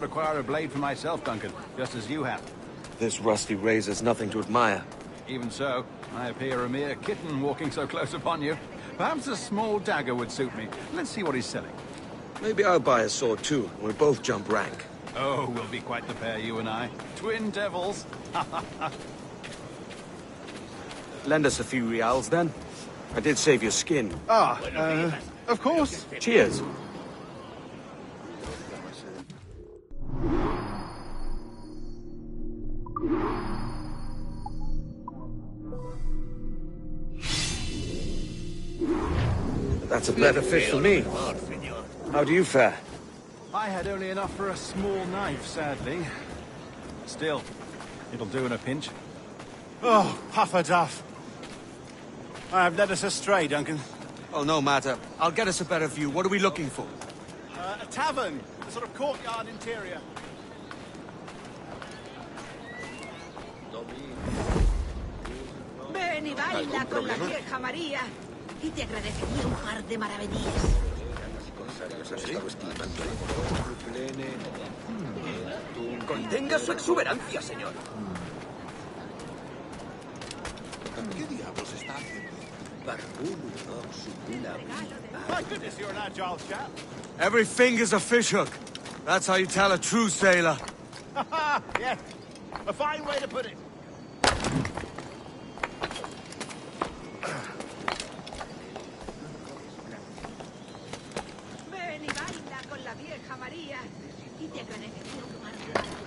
Require a blade for myself, Duncan, just as you have. This rusty razor's nothing to admire. Even so, I appear a mere kitten walking so close upon you. Perhaps a small dagger would suit me. Let's see what he's selling. Maybe I'll buy a sword too, and we'll both jump rank. Oh, we'll be quite the pair, you and I. Twin devils. Lend us a few reals, then. I did save your skin. Of course. Cheers. That's a better fish for me. How do you fare? I had only enough for a small knife, sadly. Still, it'll do in a pinch. Oh, puffer duff. I have led us astray, Duncan. Oh, no matter. I'll get us a better view. What are we looking for? A tavern. A sort of courtyard interior. Ven y baila con la vieja María y te agradecería un par de maravedíes. Contenga su exuberancia, señor. ¿Qué diablos está haciendo? My goodness, you're an agile chap. Every finger's a fishhook. That's how you tell a true sailor. Yes, a fine way to put it. Ven y baila con la vieja María y te agradecería un par de maravedíes.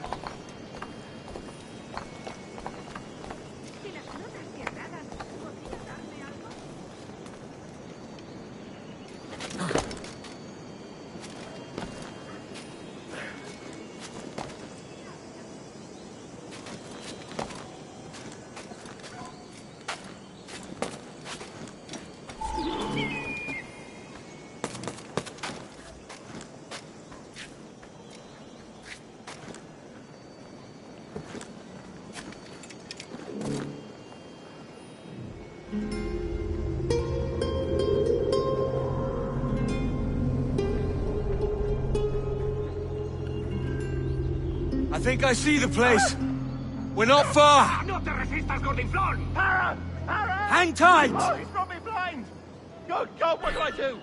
Si las notas te agradan, ¿podrías darme algo? I think I see the place. We're not far. ¡No te resistas, gordinflón! Para! Para! Hang tight! Oh, he's brought me blind! Good God, what do I do?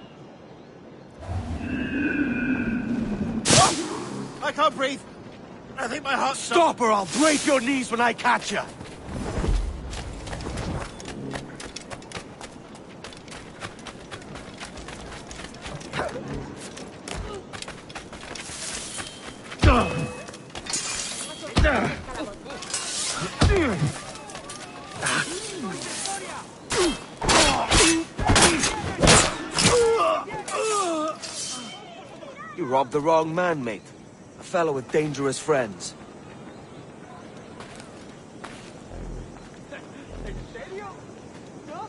Oh, I can't breathe. I think my heart's Stop or I'll break your knees when I catch you. You robbed the wrong man, mate. A fellow with dangerous friends. ¿En serio? No.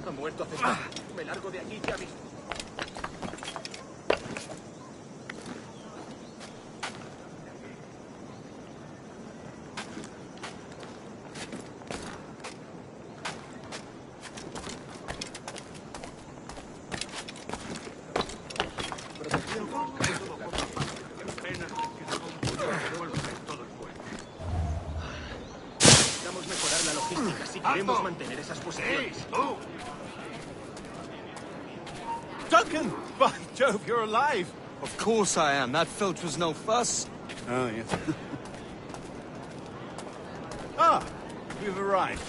Ha muerto hace... Me largo de aquí ya mismo. Necesitamos mejorar la logística si queremos mantener esas posiciones. Duncan! By Jove, you're alive! Of course I am. That filch was no fuss. Oh, yes. Ah, we've arrived.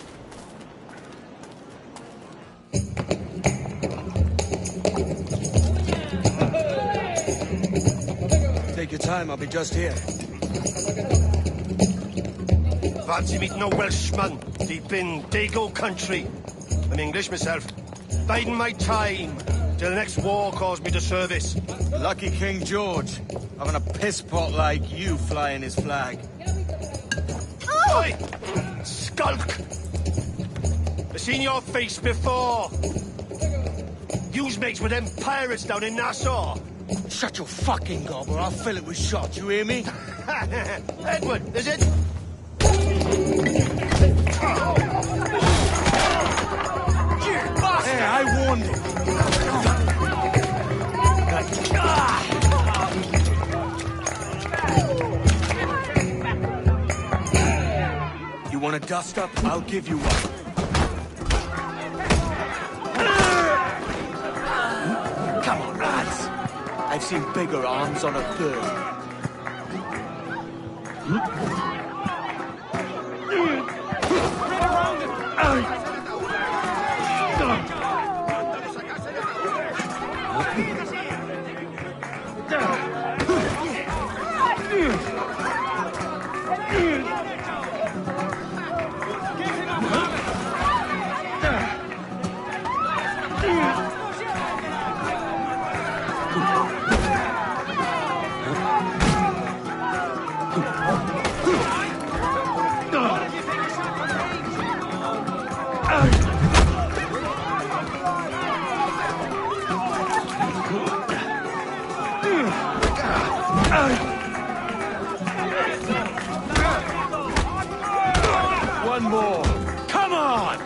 Take your time, I'll be just here. Fancy meeting a Welshman deep in Dago country. I'm English myself. Biding my time till the next war calls me to service. Lucky King George, having a piss pot like you flying his flag. Oi! Skulk! I've seen your face before. Yous mates with them pirates down in Nassau. Shut your fucking gob or I'll fill it with shot, you hear me? Edward, is it? Hey, I warned him. You want a dust up? I'll give you one. Come on, Rajs. I've seen bigger arms on a bird. One more. Come on!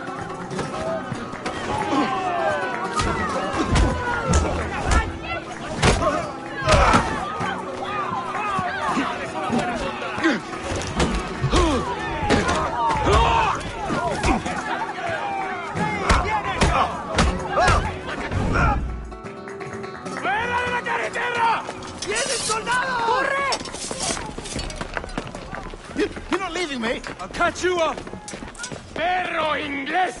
You're not leaving me! I'll catch you up! ¡Perro inglés!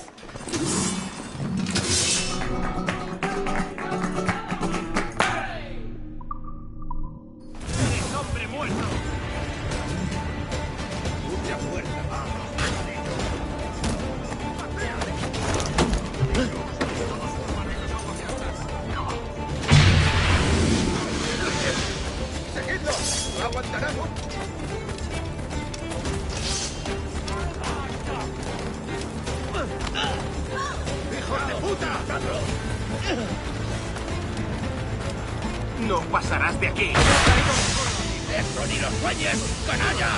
¡Es hombre muerto! ¡Mucha fuerza! ¡Seguidlo! ¡No aguantarán mucho! ¡Hijos de puta! ¡No pasarás de aquí! ¡Eso ni lo sueñes, canalla!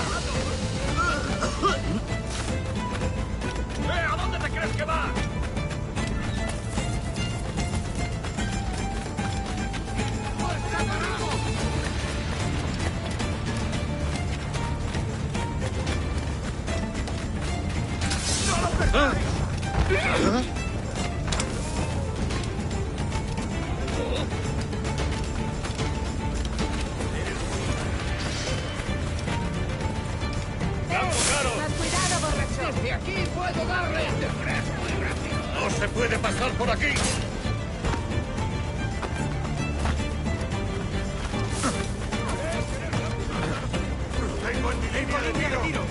¿A dónde te crees que vas? Cuidado, borracho. ¡Desde aquí puedo darle! ¡Te crees muy rápido! ¡No se puede pasar por aquí! ¡Tengo en mi línea de tiro!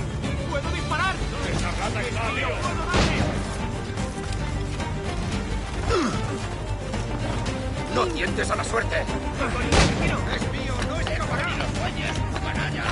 ¡Puedo disparar! ¡Esa rata está lío! ¡No tientes a la suerte! ¡Es mío! ¡No escapará! ¡Ni lo sueñes, canalla!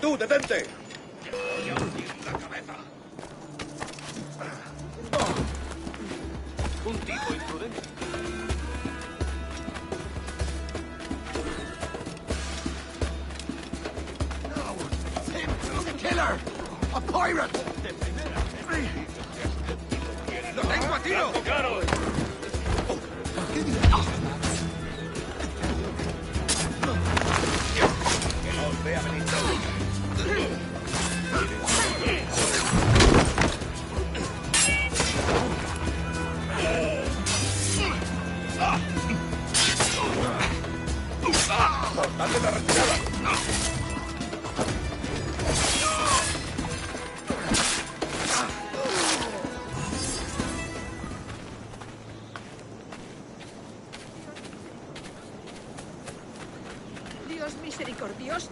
tú, detente! La cabeza. Un tipo imprudente. Killer! A pirate! ¡Lo tengo a tiro! Que no os vea venir. ¡Dale la retirada! Dios misericordioso.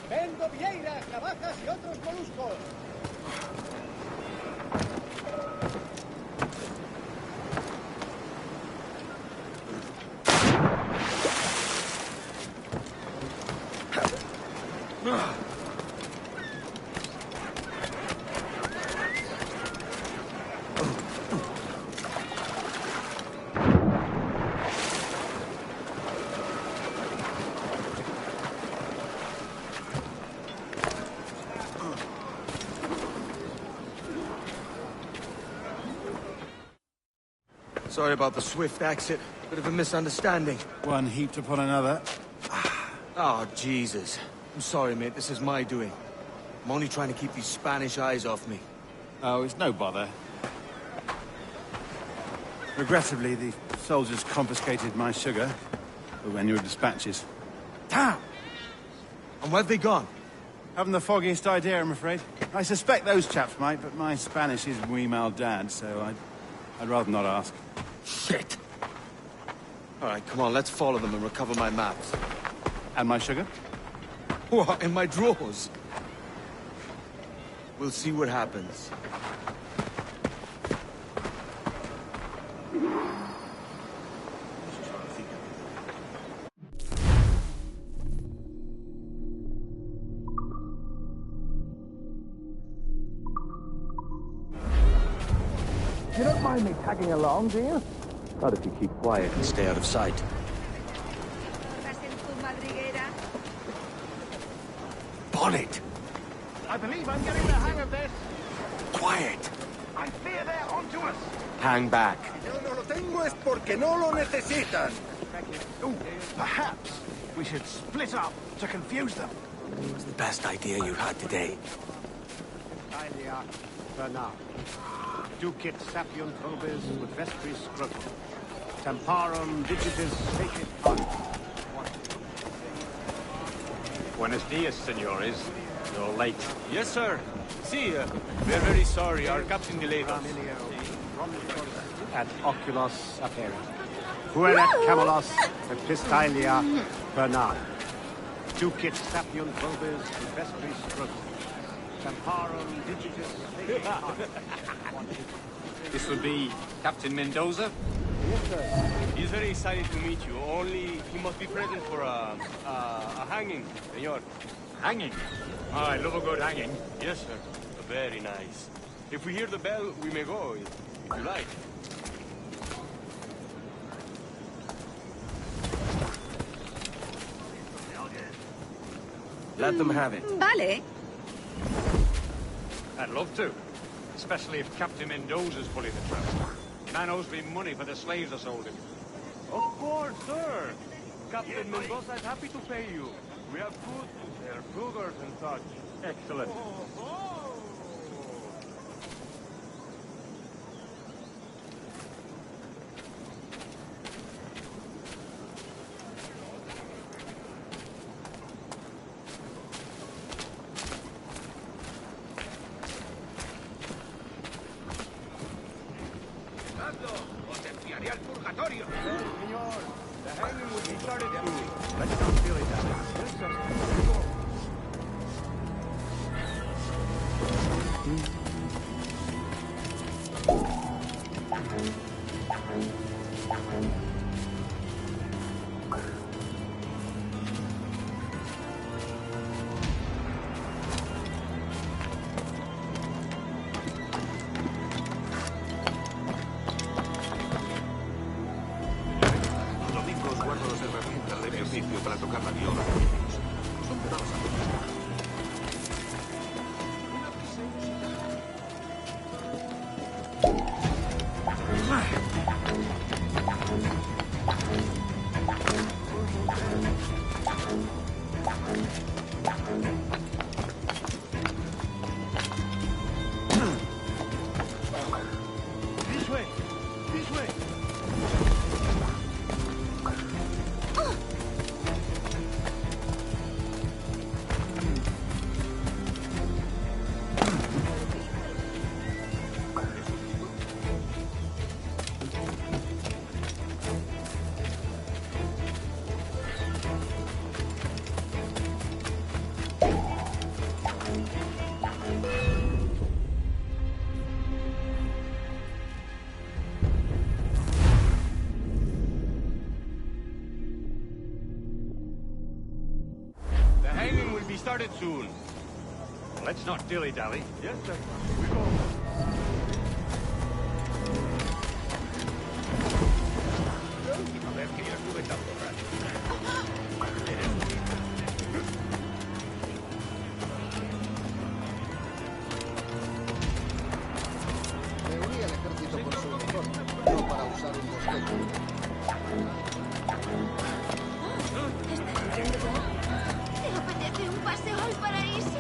Vendo vieiras, navajas y otros moluscos. Sorry about the swift exit. Bit of a misunderstanding. One heaped upon another. Oh, Jesus. I'm sorry, mate. This is my doing. I'm only trying to keep these Spanish eyes off me. Oh, it's no bother. Regrettably, the soldiers confiscated my sugar when your dispatches. Damn! And where've they gone? Haven't the foggiest idea, I'm afraid. I suspect those chaps might, but my Spanish is muy mal dad, so I'd rather not ask. Shit! All right, come on, let's follow them and recover my maps. And my sugar? What, in my drawers? We'll see what happens. You don't mind me tagging along, do you? Not if you keep quiet and stay out of sight. ¿Estás en tu madriguera? Bonnet! I believe I'm getting the hang of this. Quiet! I fear they're onto us. Hang back. Yo no lo tengo es porque no lo necesitan. Ooh, perhaps we should split up to confuse them. It's the best idea you've had today. Ilia Bernard. Ducit sapiunt vobis with vestris scrotum. Temparum digitis fecit art. Buenos dias, senores. You're late. Yes, sir. See, we're very sorry. Our captain delayed us. Et oculos aperi. Fuerat camelos epistylia Bernard. Ducit sapiunt vobis with vestris scrotum. Temparum digitis fecit art. This would be Captain Mendoza? Yes, sir. He's very excited to meet you. Only he must be present for a hanging, senor. Hanging? Oh, I love a good hanging. Yes, sir. Very nice. If we hear the bell, we may go, if you like. Let them have it. Vale. I'd love to. Especially if Captain Mendoza's pulling the trap. Man owes me money for the slaves I sold him. Of course, sir. Captain Mendoza is happy to pay you. We have food They're cougars and such. Excellent. ¡Hazlo! ¡O te enviaré al purgatorio! Señor, the hanging will be started soon. Let's not feel it out. Los domingos guardo las herramientas de mi oficio para tocar la viola. Son pedados a This way! This way! The hanging will be started soon. Let's not dilly-dally. Yes, sir. We go. A ver que yo estuve tan borracho. Me uní al ejército por su uniforme, no para usar un mosquete. ¿Te apetece un paseo al paraíso?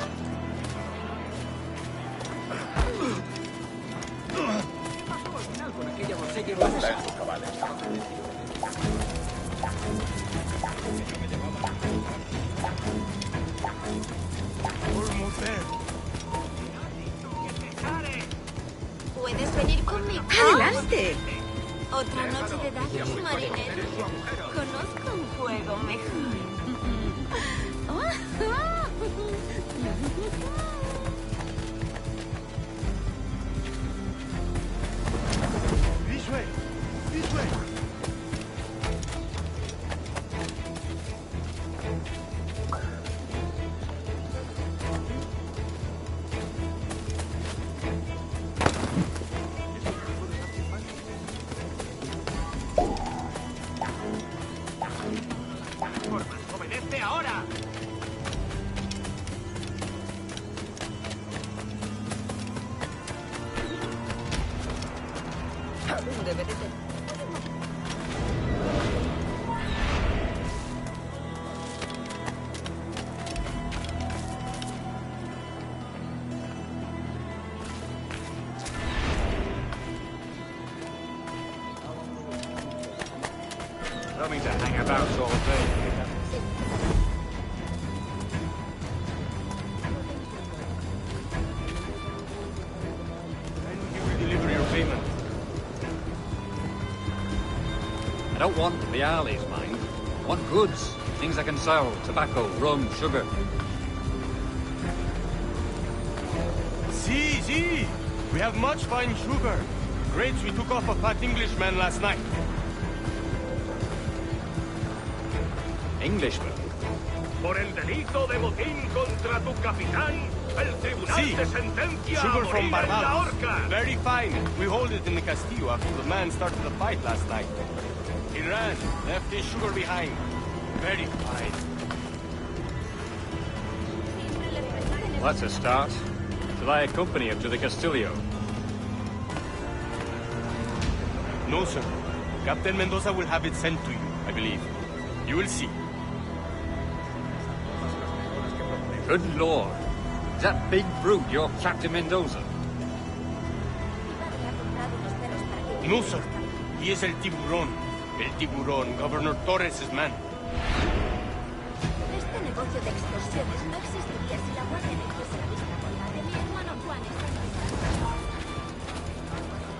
Está en sus cabales. ¿Puedes venir conmigo? ¡Adelante! Otra noche de daños, marinero. Conozco un juego mejor. This way! This way! ¡Obedece ahora! Debe de ser. Coming to hang about all day. When will you deliver your payment? I don't want the alleys, mind. I want goods. Things I can sell. Tobacco, rum, sugar. See! We have much fine sugar. Grapes we took off a fat Englishman last night. Englishman? Por el delito de motín contra tu capitán, el tribunal te sentencia a Sugar morir from en la Barbados. horca. Very fine. We hold it in the Castillo after the man started the fight last night. He ran, left his sugar behind. Very fine. Well, that's a start. Shall I accompany him to the Castillo? No, sir. Captain Mendoza will have it sent to you, I believe. You will see. Good lord. Is that big brute your Captain Mendoza? No, sir. He is el tiburón. El tiburón, Governor Torres' man. Este negocio de extorsiones no existiría si la guardia no fuese la vista con la de mi hermano Juan está en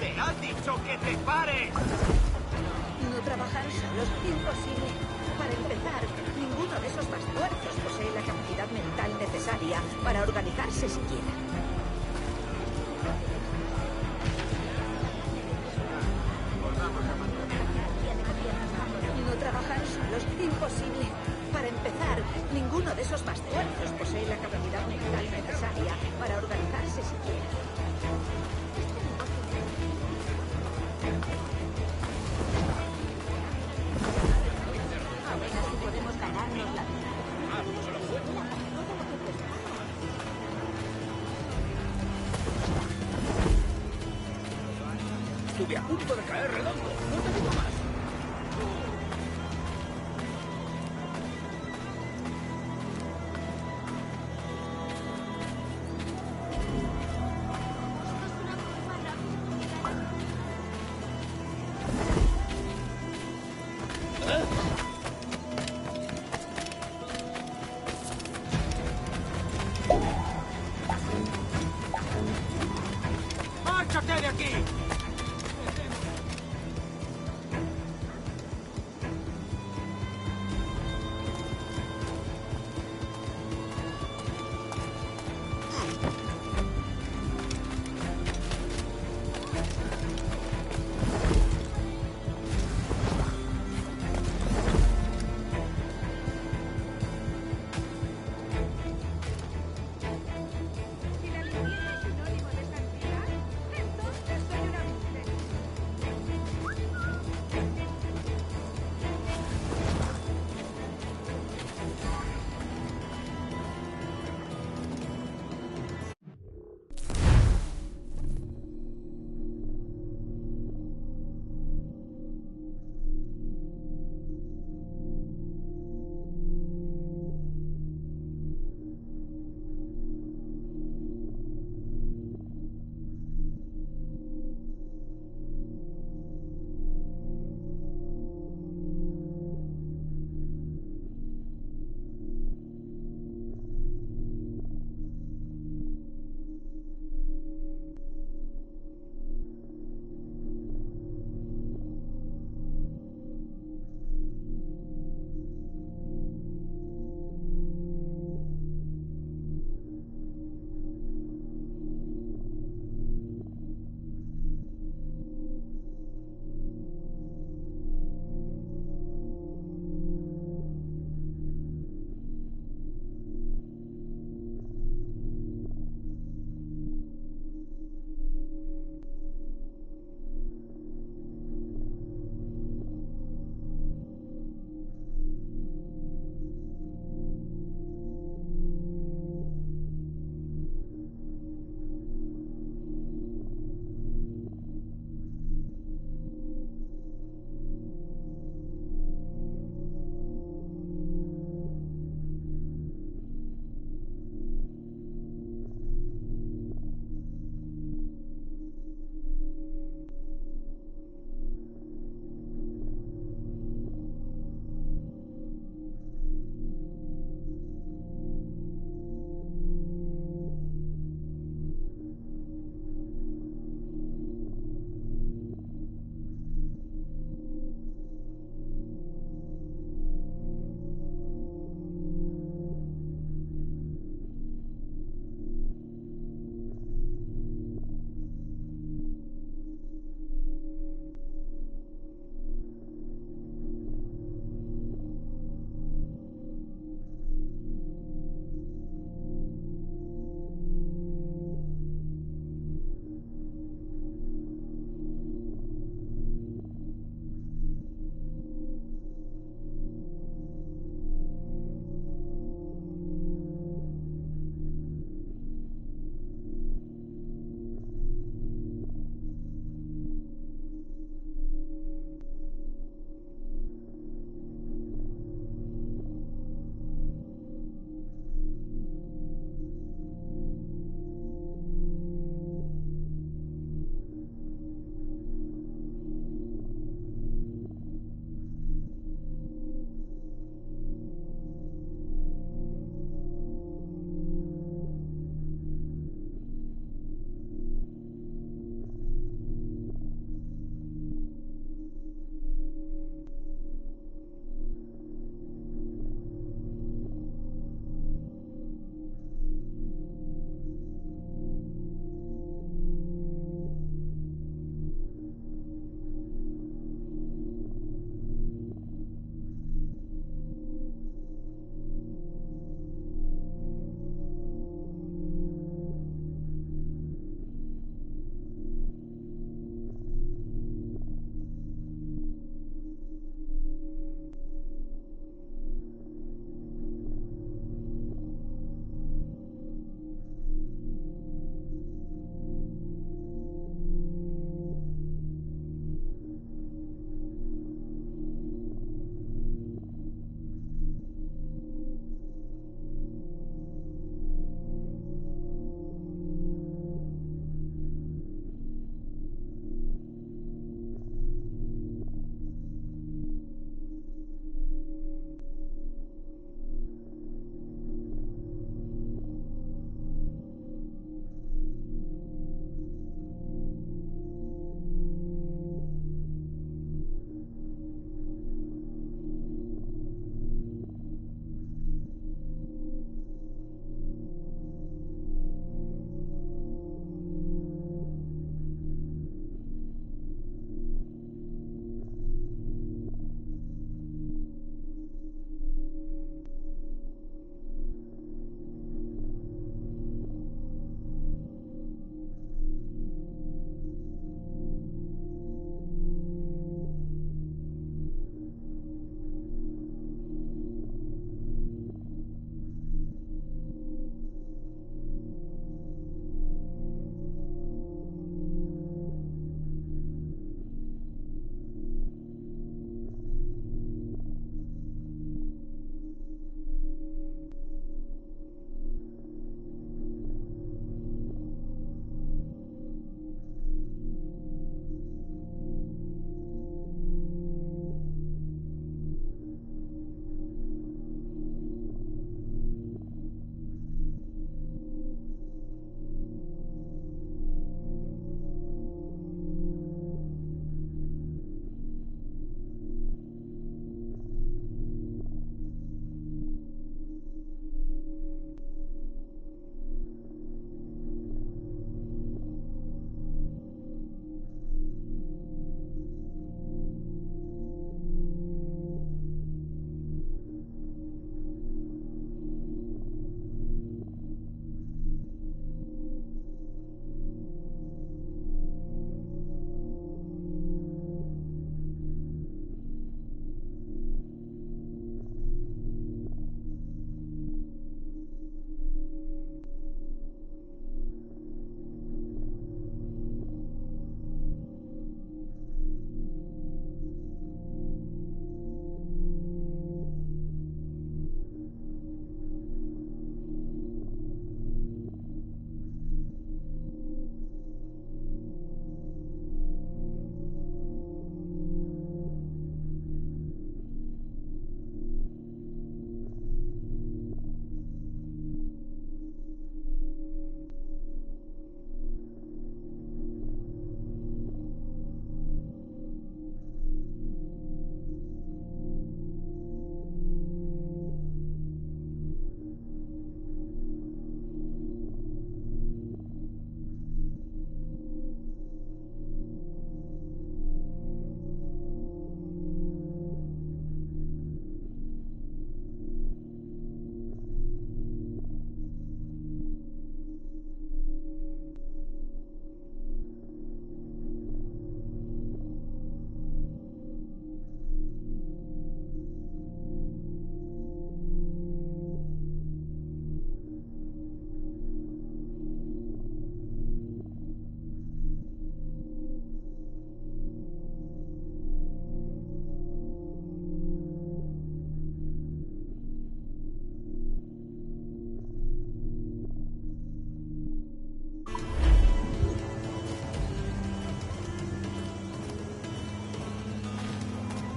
¡Te han dicho que te pares! No trabajar solos, imposible. Para empezar, ninguno de esos bastardos posee la capacidad mental necesaria para organizarse siquiera. No trabajar solos, imposible. Para empezar, ninguno de esos bastardos posee la capacidad mental necesaria para organizarse siquiera. Apenas si podemos ganarnos la vida. Estuve a punto de caer redondo. No te digo más. ¡Márchate de aquí!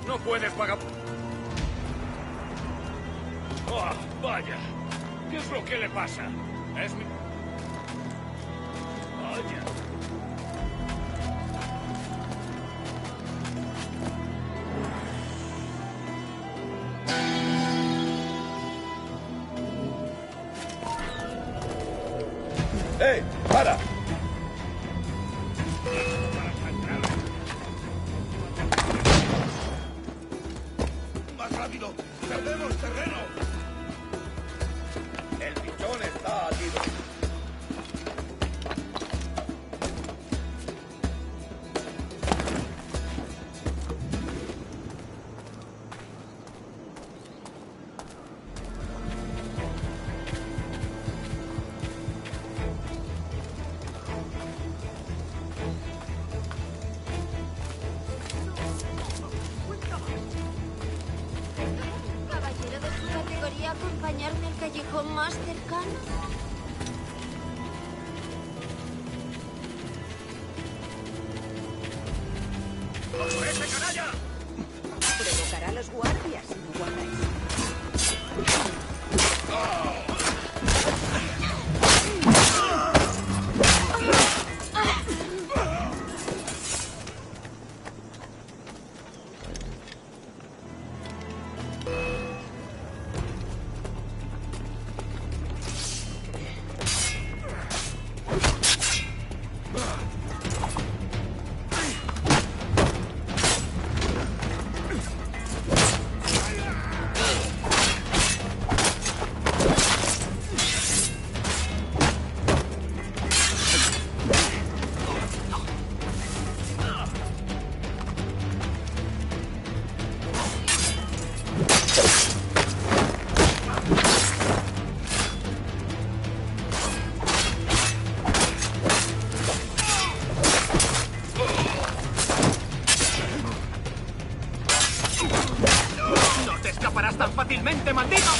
No puedes pagar... ¡Oh, vaya! ¿Qué es lo que le pasa? Es mi... Vaya. ¡Hey! ¡Para! ¡Más rápido! ¡Perdemos terreno! El pichón está a tiro. Caballero de su categoría, acompañarme al callejón más cercano. ¡Como ese canalla! Provocará a los guardias si no guardáis. ¡No te escaparás tan fácilmente, maldito!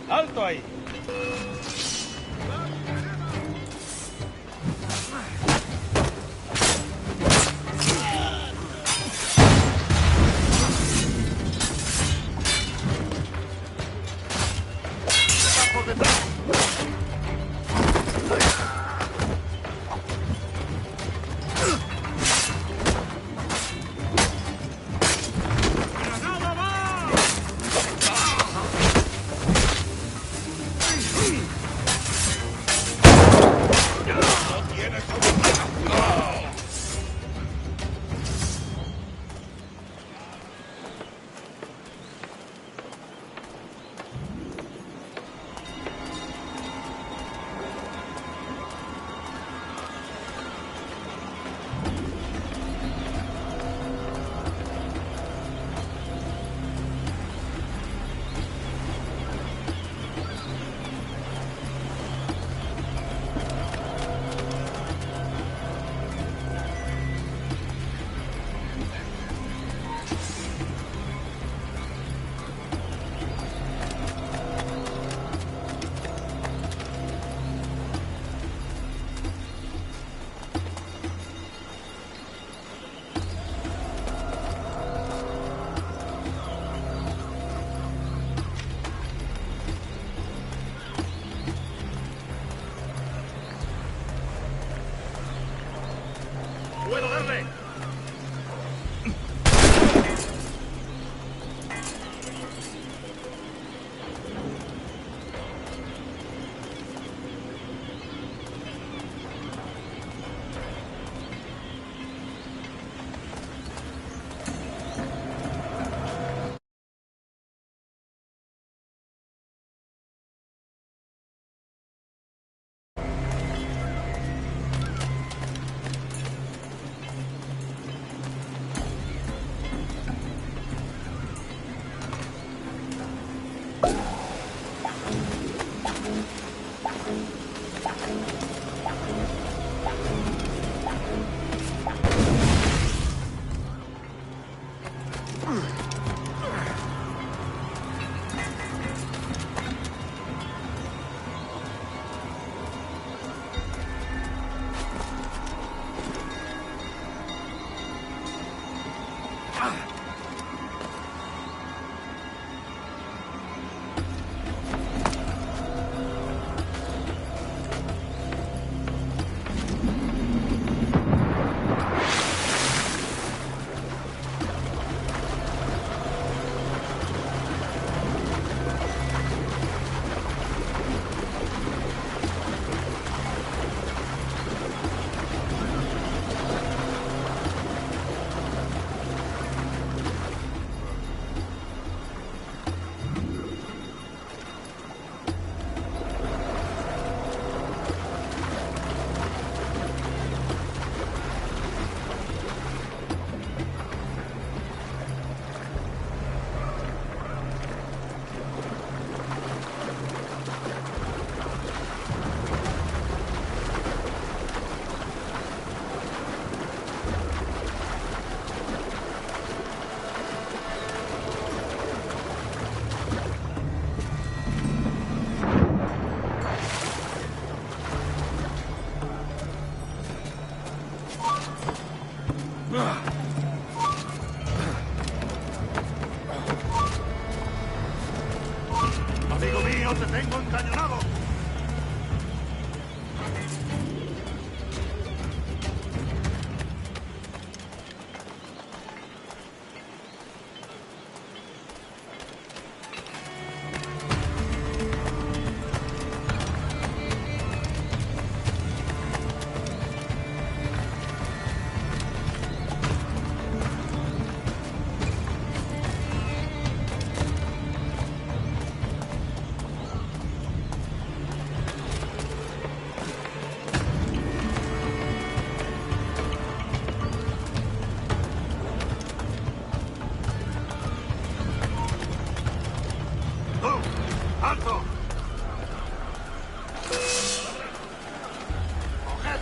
¡Alto ahí! ¡Puedo darle!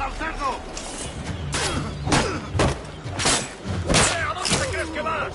al cerdo! ¿A dónde te crees que vas?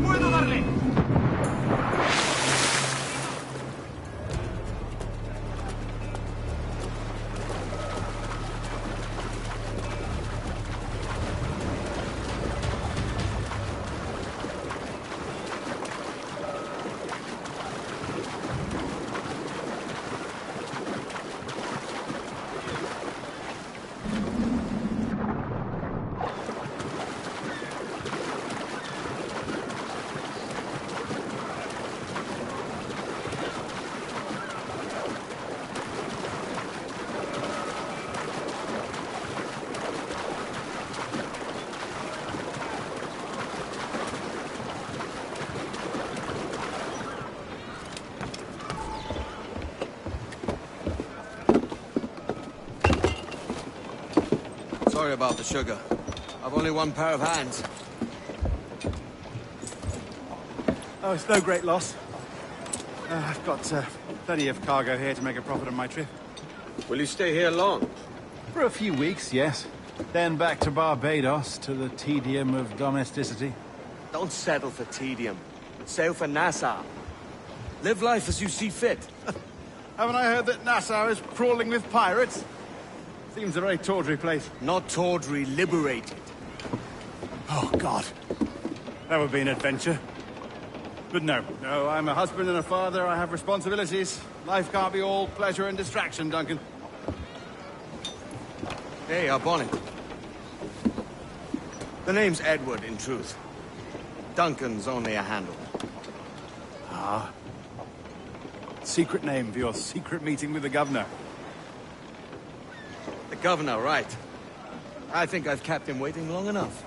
¡Puedo darle! Sorry about the sugar. I've only one pair of hands. Oh, it's no great loss. I've got plenty of cargo here to make a profit on my trip. Will you stay here long? For a few weeks, yes. Then back to Barbados, to the tedium of domesticity. Don't settle for tedium. Sail for Nassau. Live life as you see fit. Haven't I heard that Nassau is crawling with pirates? Seems a very tawdry place. Not tawdry, liberated. Oh, God. That would be an adventure. But no, I'm a husband and a father. I have responsibilities. Life can't be all pleasure and distraction, Duncan. Hey, our bonnet. The name's Edward, in truth. Duncan's only a handle. Ah. Secret name for your secret meeting with the governor. The governor, right. I think I've kept him waiting long enough.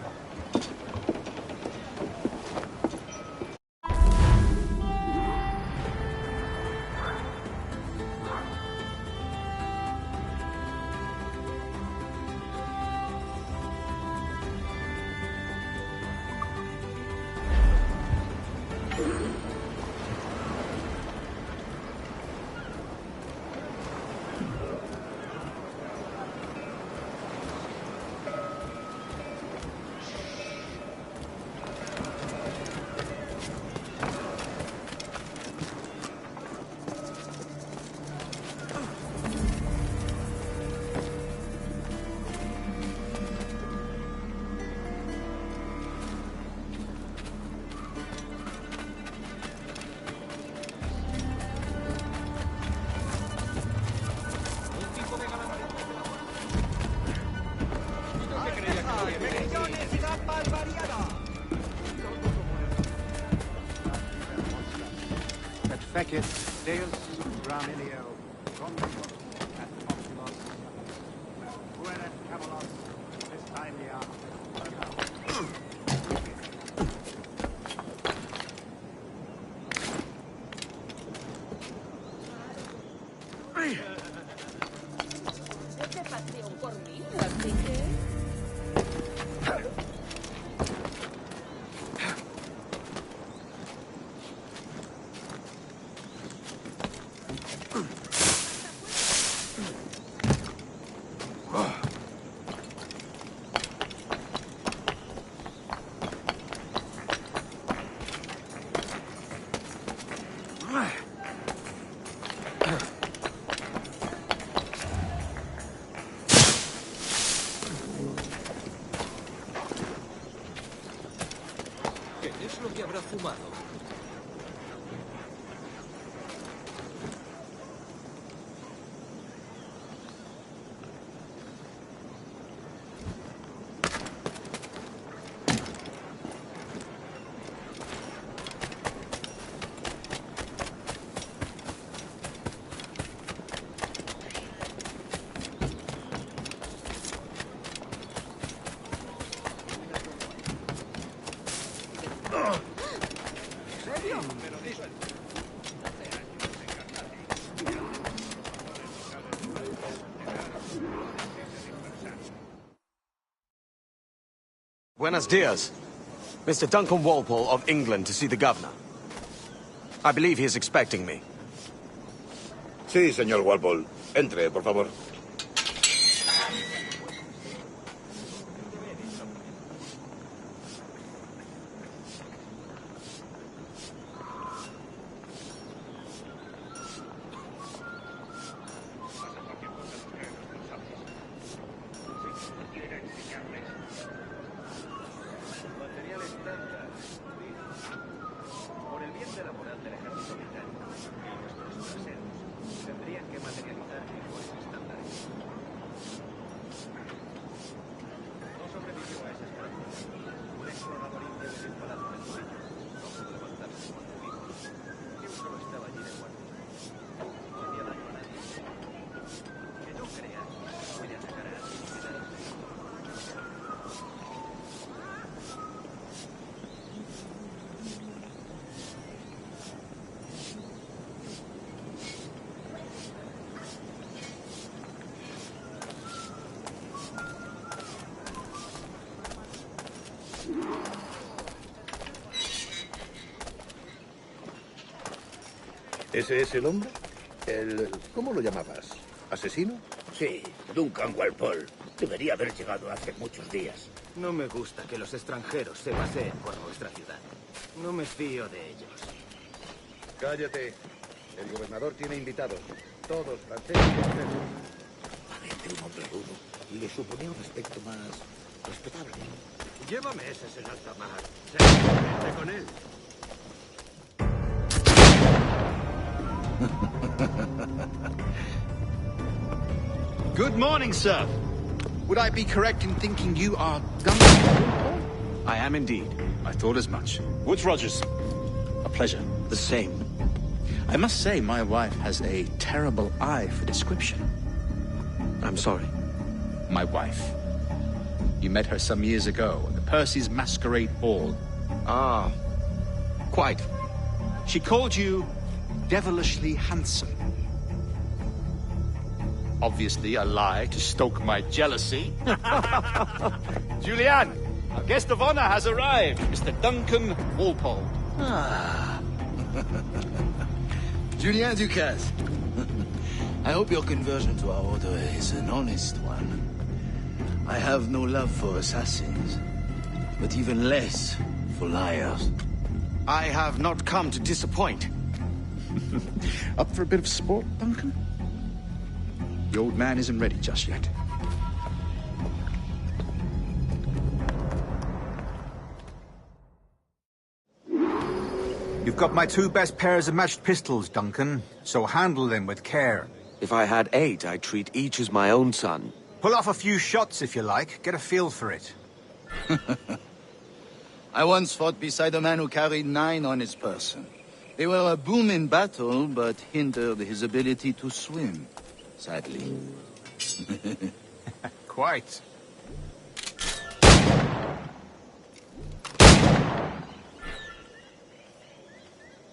Fecit, Deus Gramilio, at Oculos, Buenet Camelos, Vestailia, Este Patreon por mí, así que... ¿Qué es lo que habrá fumado? Buenos dias. Mr. Duncan Walpole of England to see the governor. I believe he is expecting me. Sí, señor Walpole. Entre, por favor. ¿Ese es el hombre? ¿Cómo lo llamabas? ¿Asesino? Sí, Duncan Walpole. Debería haber llegado hace muchos días. No me gusta que los extranjeros se paseen por nuestra ciudad. No me fío de ellos. Cállate. El gobernador tiene invitados. Todos franceses y extranjeros. Parece un hombre rudo y le suponía un aspecto más respetable. Llévame ese en alta mar. Vete con él. Good morning, sir. Would I be correct in thinking you are Duncan? I am indeed. I thought as much. Woods Rogers. A pleasure. The same. I must say, my wife has a terrible eye for description. I'm sorry. My wife. You met her some years ago at the Percy's Masquerade Ball. Ah, quite. She called you devilishly handsome. Obviously a lie to stoke my jealousy. Julianne, our guest of honor has arrived, Mr. Duncan Walpole. Ah. Julien Ducasse. I hope your conversion to our order is an honest one. I have no love for assassins, but even less for liars. I have not come to disappoint. Up for a bit of sport, Duncan? The old man isn't ready just yet. You've got my 2 best pairs of matched pistols, Duncan, so handle them with care. If I had 8, I'd treat each as my own son. Pull off a few shots if you like. Get a feel for it. I once fought beside a man who carried 9 on his person. They were a boom in battle, but hindered his ability to swim, sadly. Quite.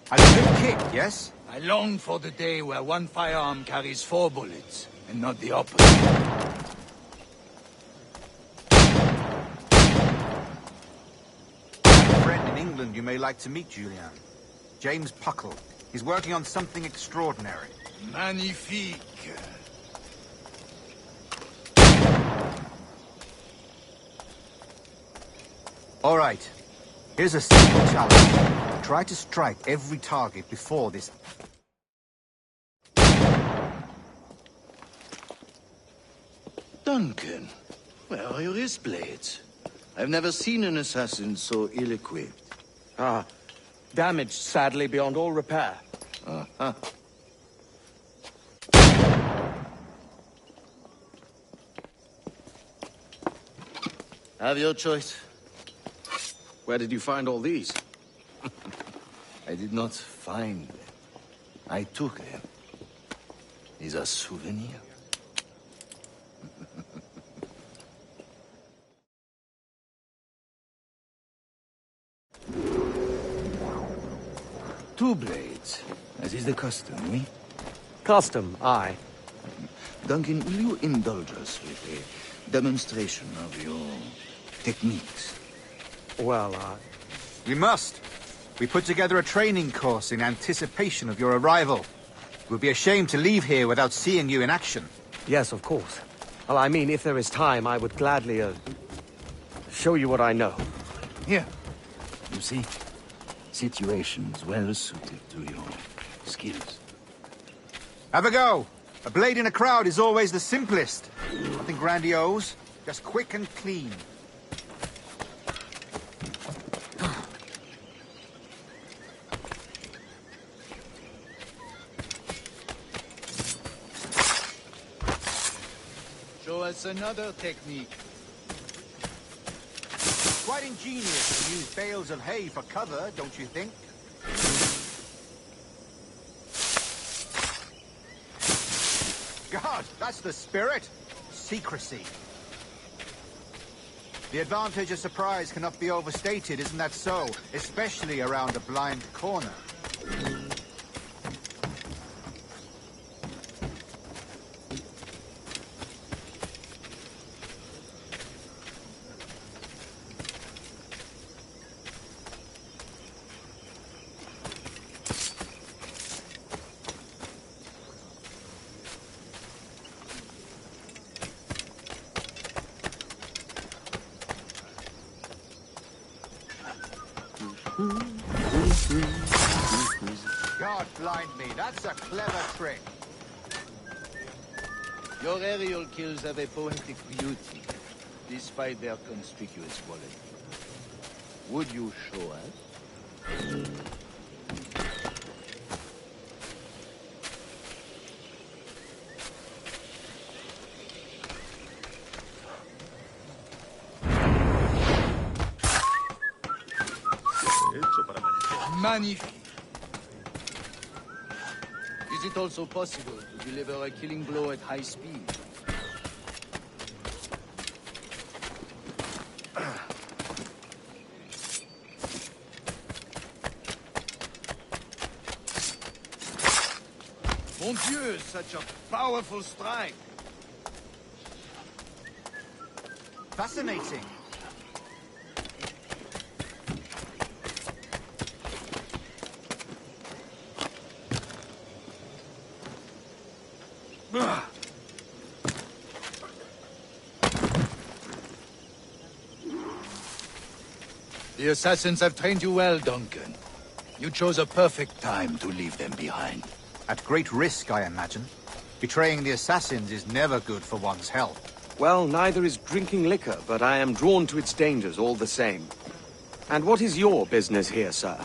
Had a good kick, yes? I long for the day where one firearm carries 4 bullets, and not the opposite. A friend in England you may like to meet, Julian. James Puckle. He's working on something extraordinary. Magnifique. All right. Here's a simple challenge. Try to strike every target before this. Duncan, where are your wrist blades? I've never seen an assassin so ill-equipped. Ah, damaged, sadly, beyond all repair. Uh-huh. Have your choice. Where did you find all these? I did not find them. I took them. These are souvenirs. Two blades, as is the custom, oui? Custom, aye. Duncan, will you indulge us with a demonstration of your techniques? Well, We must. We put together a training course in anticipation of your arrival. It would be a shame to leave here without seeing you in action. Yes, of course. Well, I mean, if there is time, I would gladly, show you what I know. Here. You see? Situations well suited to your skills. Have a go. A blade in a crowd is always the simplest. Nothing grandiose, just quick and clean. Show us another technique. Quite ingenious to use bales of hay for cover, don't you think? God, that's the spirit. Secrecy. The advantage of surprise cannot be overstated, isn't that so? Especially around a blind corner. God blind me, that's a clever trick. Your aerial kills have a poetic beauty, despite their conspicuous quality. Would you show us? Magnifique. Is it also possible to deliver a killing blow at high speed? Mon Dieu, such a powerful strike. Fascinating. The assassins have trained you well, Duncan. You chose a perfect time to leave them behind. At great risk, I imagine. Betraying the assassins is never good for one's health. Well, neither is drinking liquor, but I am drawn to its dangers all the same. And what is your business here, sir?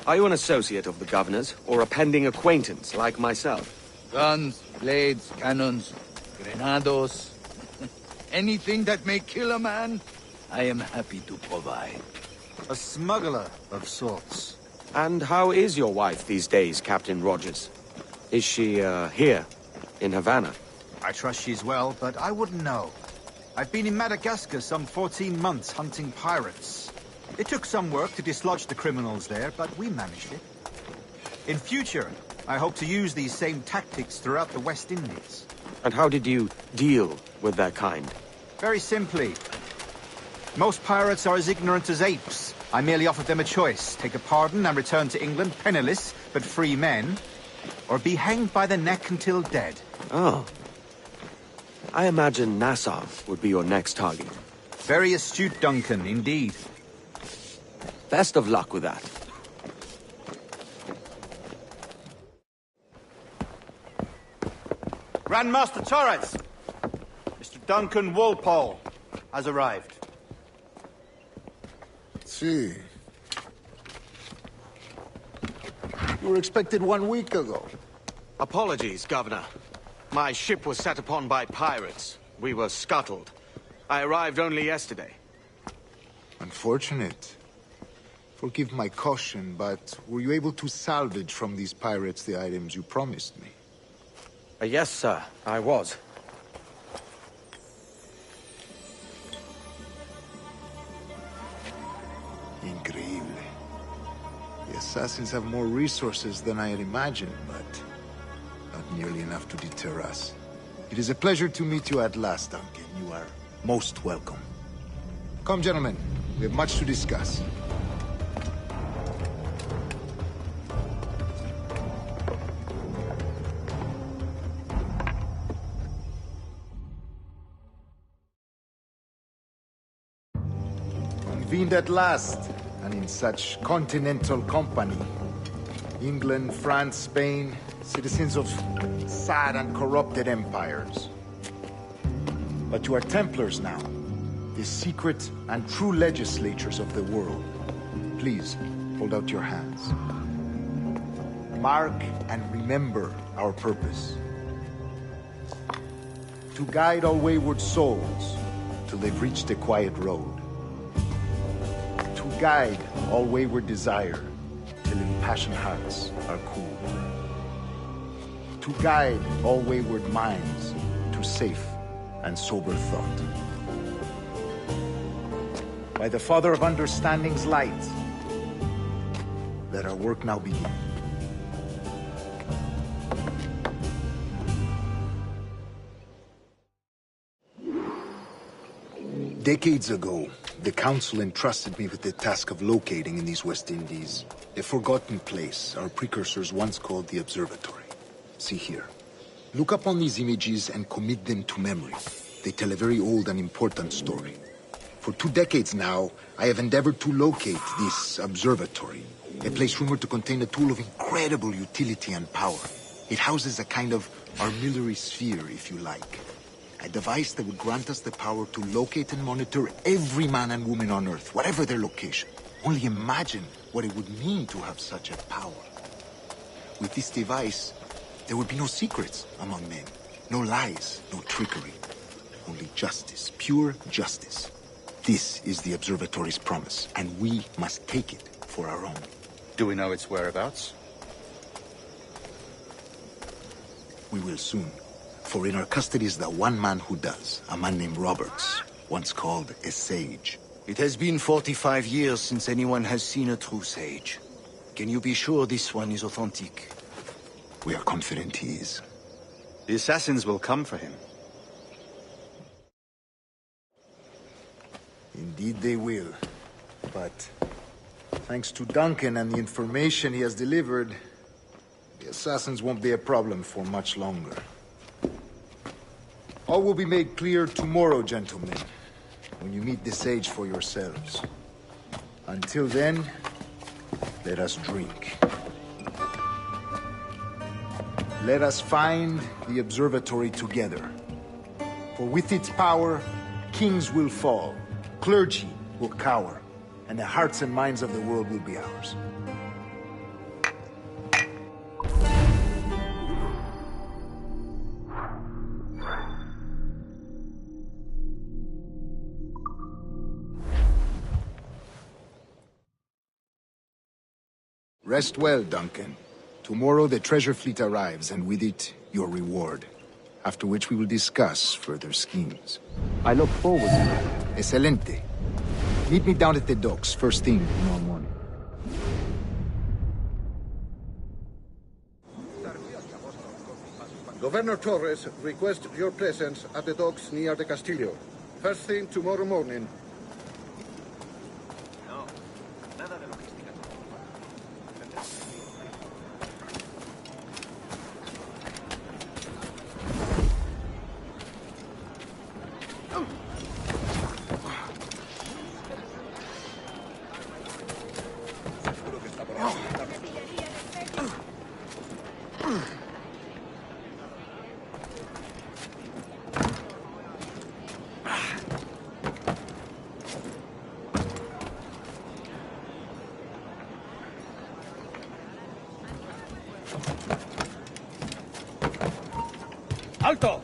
Are you an associate of the governor's, or a pending acquaintance like myself? Guns, blades, cannons, grenados. Anything that may kill a man, I am happy to provide. A smuggler of sorts. And how is your wife these days, Captain Rogers? Is she, here, in Havana? I trust she's well, but I wouldn't know. I've been in Madagascar some 14 months hunting pirates. It took some work to dislodge the criminals there, but we managed it. In future, I hope to use these same tactics throughout the West Indies. And how did you deal with that kind? Very simply. Most pirates are as ignorant as apes. I merely offered them a choice. Take a pardon and return to England penniless, but free men. Or be hanged by the neck until dead. Oh. I imagine Nassau would be your next target. Very astute, Duncan, indeed. Best of luck with that. Grandmaster Torres! Mr. Duncan Walpole has arrived. See. You were expected 1 week ago. Apologies, Governor. My ship was set upon by pirates. We were scuttled. I arrived only yesterday. Unfortunate. Forgive my caution, but were you able to salvage from these pirates the items you promised me? Yes, sir, I was. Increíble. The assassins have more resources than I had imagined, but not nearly enough to deter us. It is a pleasure to meet you at last, Duncan. You are most welcome. Come, gentlemen. We have much to discuss. Convened at last, and in such continental company. England, France, Spain, citizens of sad and corrupted empires. But you are Templars now, the secret and true legislators of the world. Please, hold out your hands. Mark and remember our purpose. To guide all wayward souls till they've reached the quiet road. To guide all wayward desire till impassioned hearts are cool. To guide all wayward minds to safe and sober thought. By the Father of Understanding's light, let our work now begin. Decades ago, the Council entrusted me with the task of locating in these West Indies a forgotten place our precursors once called the Observatory. See here. Look upon these images and commit them to memory. They tell a very old and important story. For 2 decades now, I have endeavored to locate this observatory, a place rumored to contain a tool of incredible utility and power. It houses a kind of armillary sphere, if you like. A device that would grant us the power to locate and monitor every man and woman on Earth, whatever their location. Only imagine what it would mean to have such a power. With this device, there would be no secrets among men, no lies, no trickery. Only justice, pure justice. This is the Observatory's promise, and we must take it for our own. Do we know its whereabouts? We will soon. For in our custody is the one man who does, a man named Roberts, once called a sage. It has been 45 years since anyone has seen a true sage. Can you be sure this one is authentic? We are confident he is. The assassins will come for him. Indeed they will. But thanks to Duncan and the information he has delivered, the assassins won't be a problem for much longer. All will be made clear tomorrow, gentlemen, when you meet the sage for yourselves. Until then, let us drink. Let us find the observatory together. For with its power, kings will fall, clergy will cower, and the hearts and minds of the world will be ours. Rest well, Duncan. Tomorrow the treasure fleet arrives, and with it, your reward. After which we will discuss further schemes. I look forward to it. Excelente. Meet me down at the docks, first thing tomorrow morning. Governor Torres requests your presence at the docks near the Castillo. First thing tomorrow morning. ¡Alto!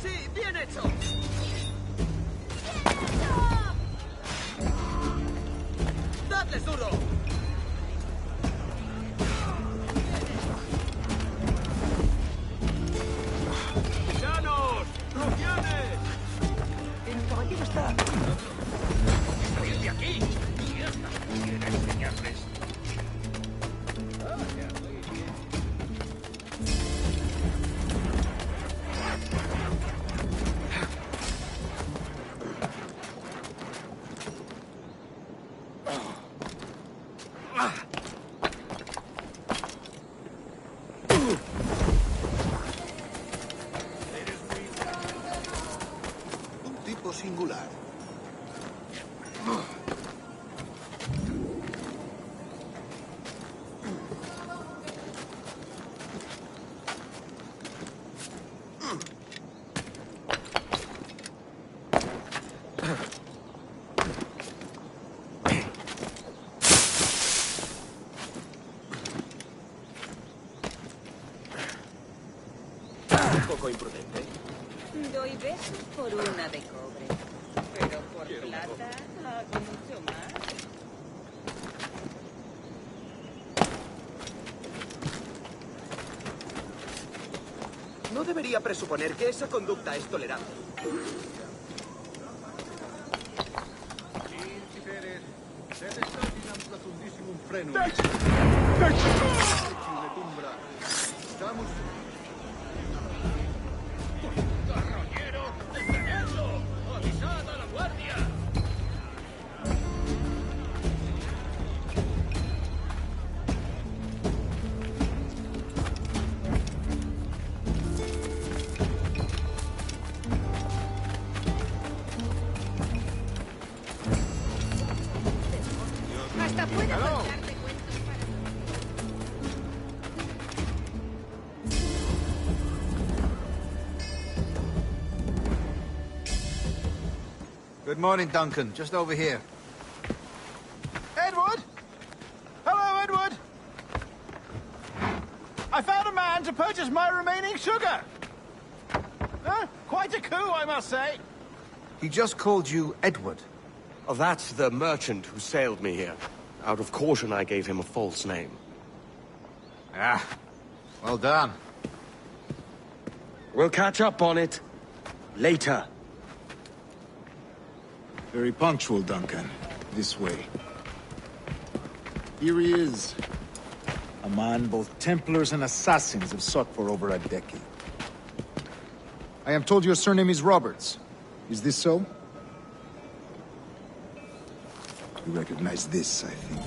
¡Sí, bien hecho! ¡Salir de aquí! ¡Mierda! Quiero enseñarles. Un tipo singular. Un poco imprudente. Doy besos por una de cobre. Pero por plata hago mucho más. No debería presuponer que esa conducta es tolerable. ¡Carroñero! ¡Detenedlo! ¡Avisad a la guardia! Hasta puedo contarte cuentos para... Good morning, Duncan. Just over here. Edward? Hello, Edward! I found a man to purchase my remaining sugar! Quite a coup, I must say. He just called you Edward. Oh, that's the merchant who sailed me here. Out of caution, I gave him a false name. Ah, well done. We'll catch up on it later. Very punctual, Duncan. This way. Here he is. A man both Templars and Assassins have sought for over a decade. I am told your surname is Roberts. Is this so? You recognize this, I think.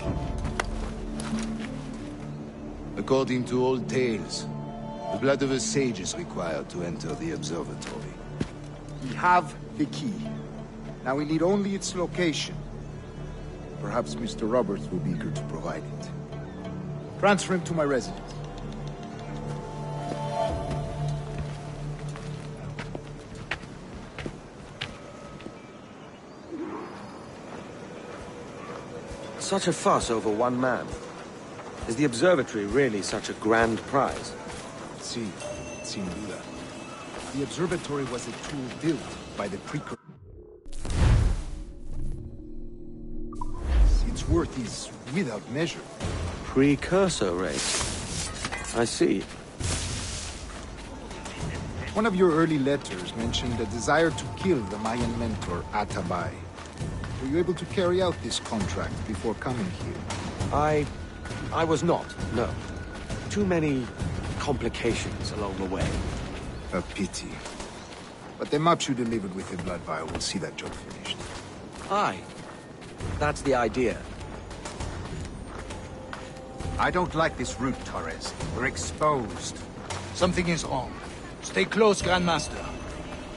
According to old tales, the blood of a sage is required to enter the observatory. We have the key. Now we need only its location. Perhaps Mr. Roberts will be eager to provide it. Transfer him to my residence. Such a fuss over one man. Is the observatory really such a grand prize? See, sin duda. The observatory was a tool built by the precursor. Its worth is without measure. Precursor race. I see. One of your early letters mentioned a desire to kill the Mayan mentor, Atabay. Were you able to carry out this contract before coming here? I was not, no. Too many complications along the way. A pity. But the maps you delivered with the blood vial will see that job finished. Aye. That's the idea. I don't like this route, Torres. We're exposed. Something is wrong. Stay close, Grandmaster.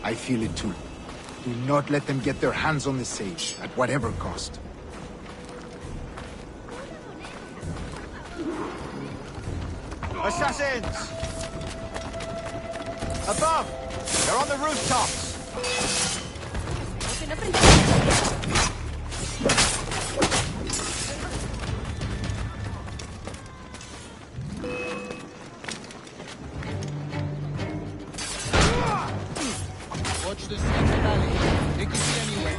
I feel it too. Do not let them get their hands on the sage, at whatever cost. Assassins! Above! They're on the rooftops! Watch the center valley. They could be anywhere.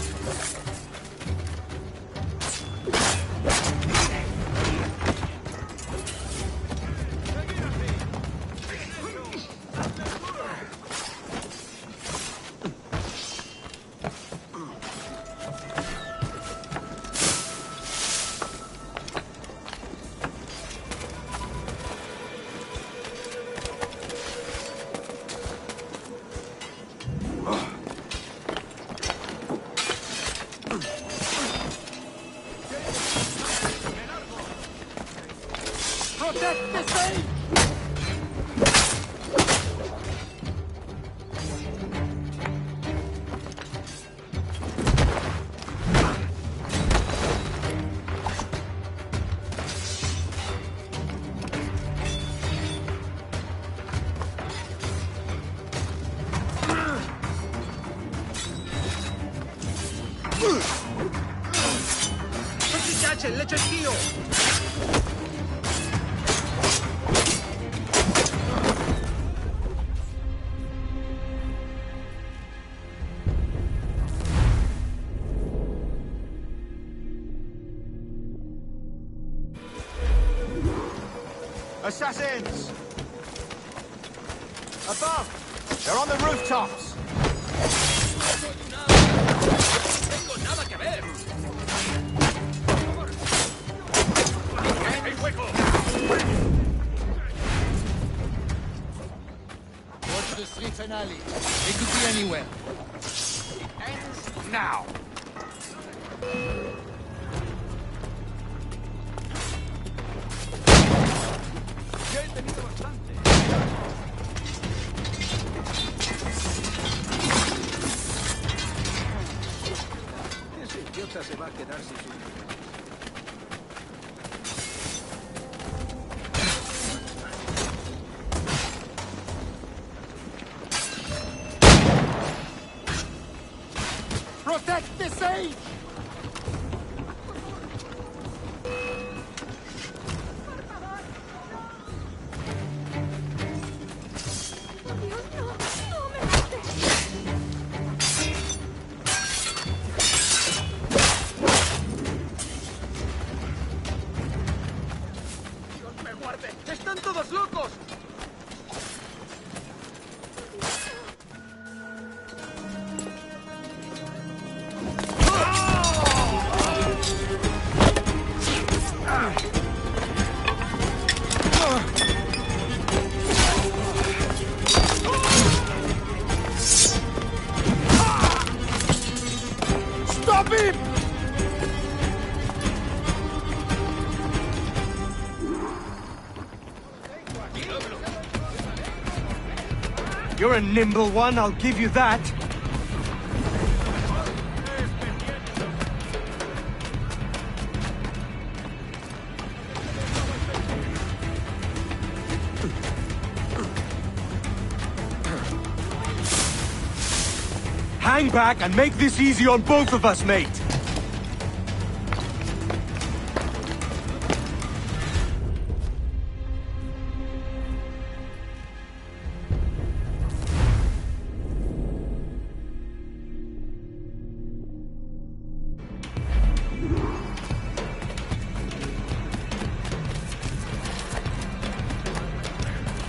Uciekajcie, lecie kiju! Assassins! Above! They're on the rooftops! ¡No tengo nada que ver! ¡Hay fuego! Watch the streets and alleys. They could be anywhere. It ends now. Ya he tenido bastante. Ese idiota se va a quedar sin su... Protect the sage! ¡Dios me guarde! ¡Están todos locos! Stop him! You're a nimble one, I'll give you that. Hang back and make this easy on both of us, mate.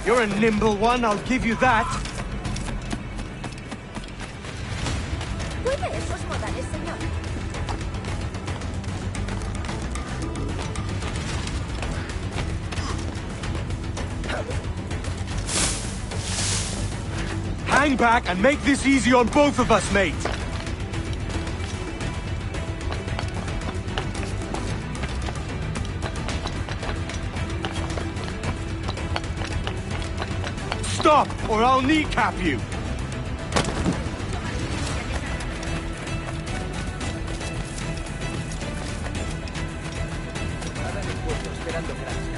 You're a nimble one, I'll give you that. Cuide esos modales, señor. Hang back and make this easy on both of us, mate. Stop, or I'll kneecap you. Nada en el puerto esperando que la rescate.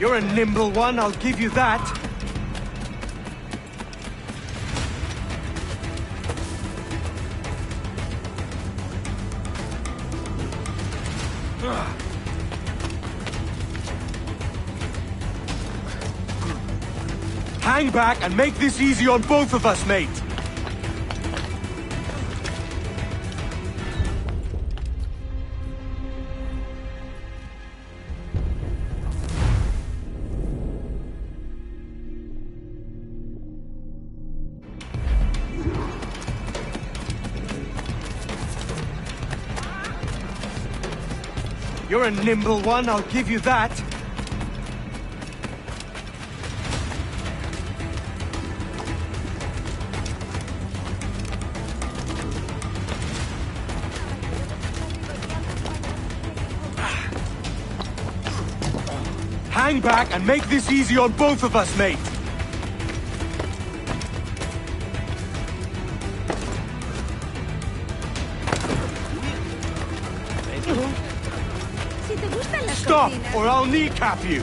You're a nimble one, I'll give you that. Hang back and make this easy on both of us, mate. You're a nimble one, I'll give you that. Hang back and make this easy on both of us, mate. Si te gustan las Stop, cocinas... or I'll kneecap you.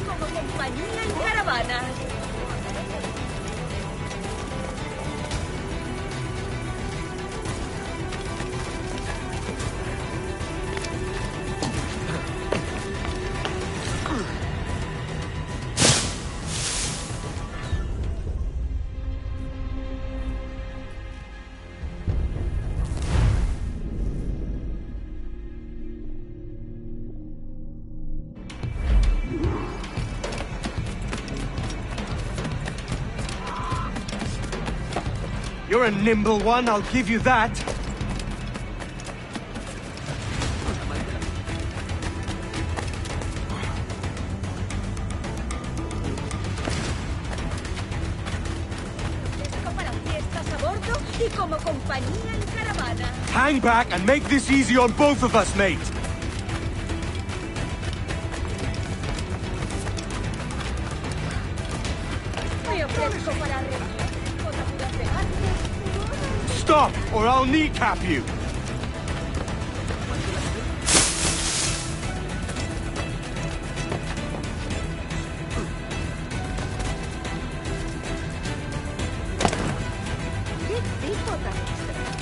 Como compañía en caravana. You're a nimble one, I'll give you that. Para fiestas a bordo y como compañía en caravana. Hang back and make this easy on both of us, mate. Me ofrezco para Stop, or I'll kneecap you. ¿Qué tipo tan extraño?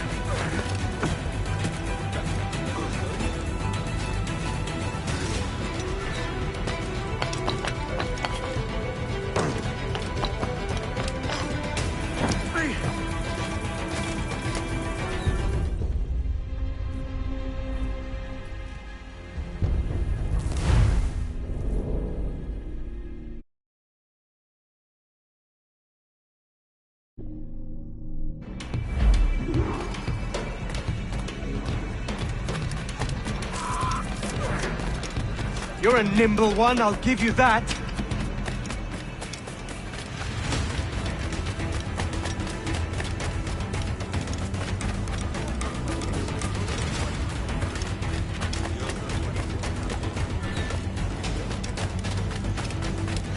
You're a nimble one, I'll give you that.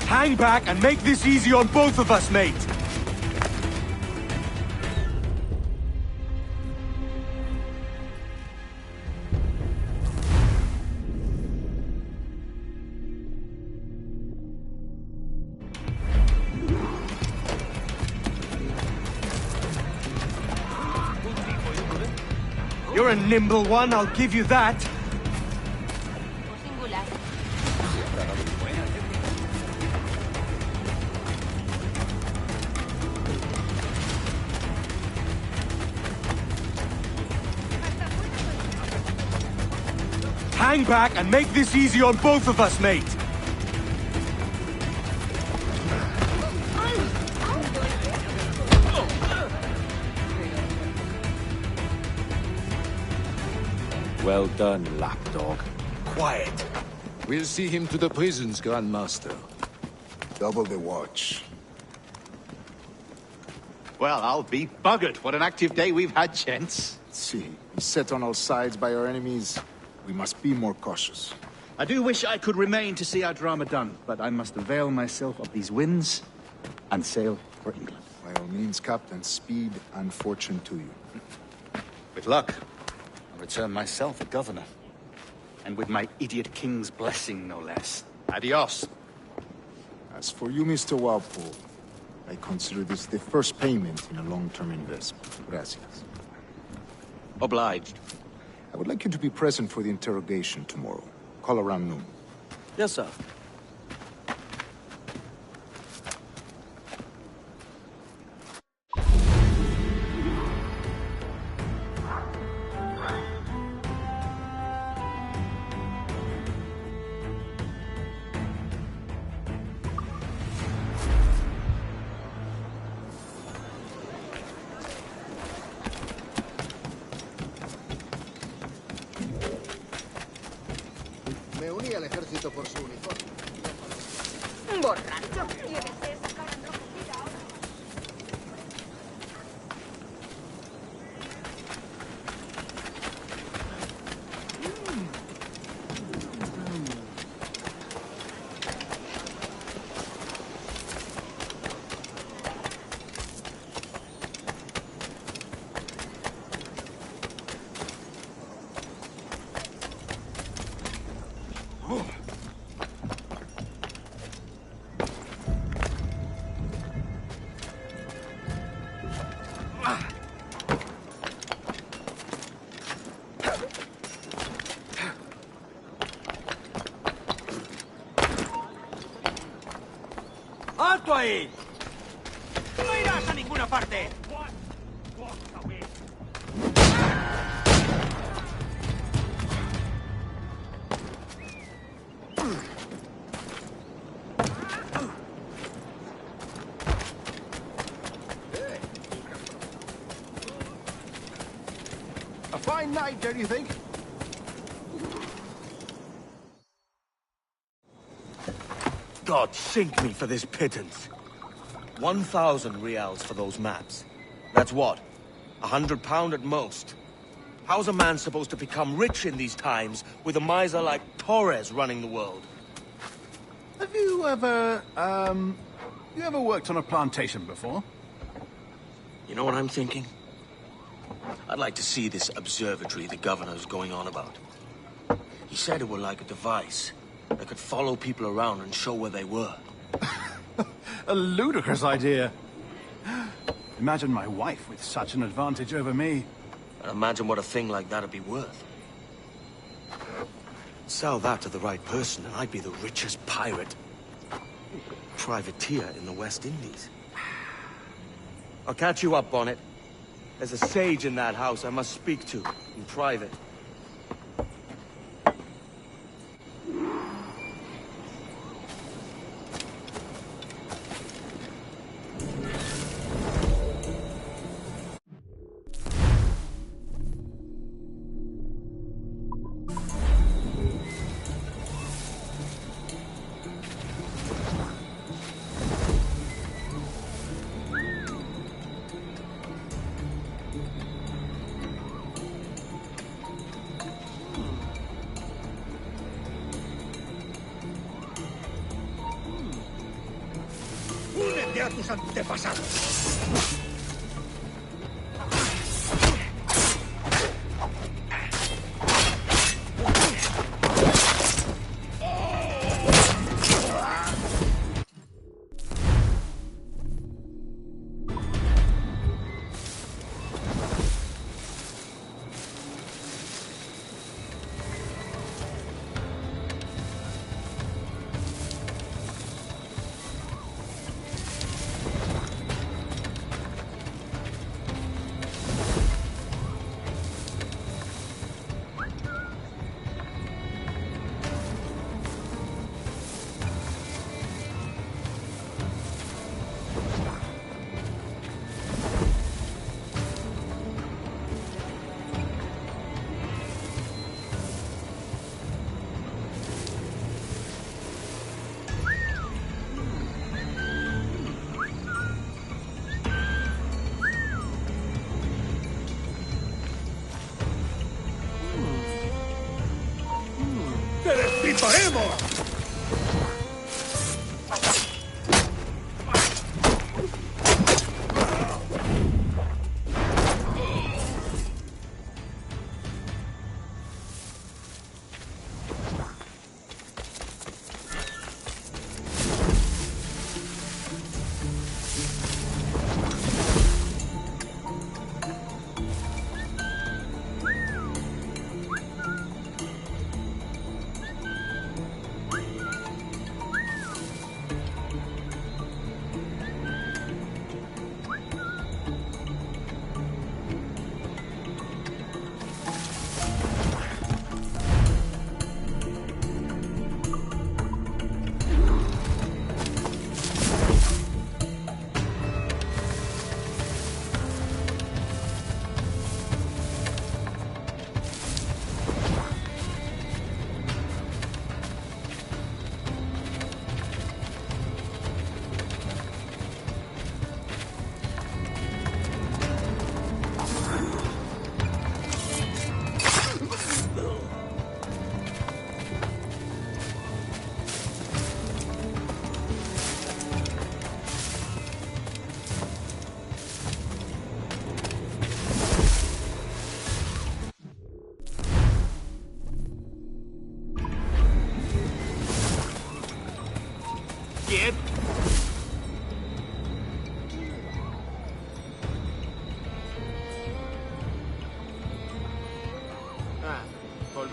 Hang back and make this easy on both of us, mate. You're a nimble one, I'll give you that. Singular. Hang back and make this easy on both of us, mate. Well done, lapdog. Quiet. We'll see him to the prisons, Grand Master. Double the watch. Well, I'll be buggered. What an active day we've had, gents. See, beset on all sides by our enemies. We must be more cautious. I do wish I could remain to see our drama done, but I must avail myself of these winds and sail for England. By all means, Captain, speed and fortune to you. With luck, I'll return myself a governor. And with my idiot king's blessing, no less. Adios. As for you, Mr. Walpole, I consider this the first payment in a long-term investment. Gracias. Obliged. I would like you to be present for the interrogation tomorrow. Call around noon. Yes, sir. Me uní al ejército por su uniforme. Borracho, tienes esa cara enrojecida ahora. ¡Alto ahí! ¡No irás a ninguna parte! A fine night, don't you think? God sink me for this pittance. 1,000 reals for those maps. That's what? £100 at most. How's a man supposed to become rich in these times with a miser like Torres running the world? Have you ever, you ever worked on a plantation before? You know what I'm thinking? I'd like to see this observatory the governor's going on about. He said it were like a device that could follow people around and show where they were. A ludicrous idea. Imagine my wife with such an advantage over me. And imagine what a thing like that'd be worth. Sell that to the right person and I'd be the richest pirate. Privateer in the West Indies. I'll catch you up on it. There's a sage in that house I must speak to, in private. ¡Únete a tus antepasados! ¡Te destriparemos!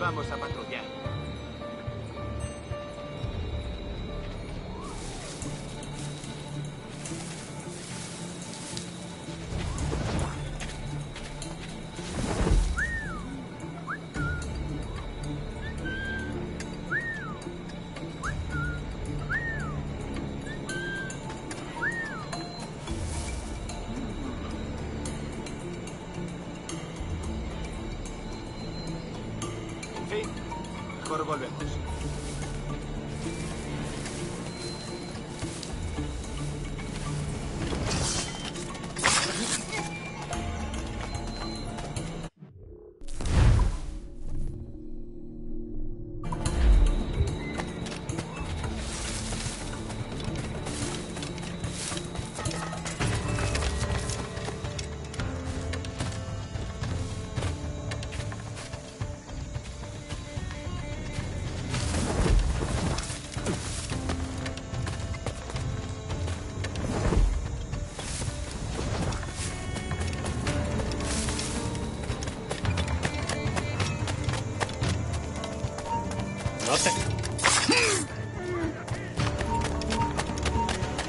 vamos a patrullar. Mejor volvemos.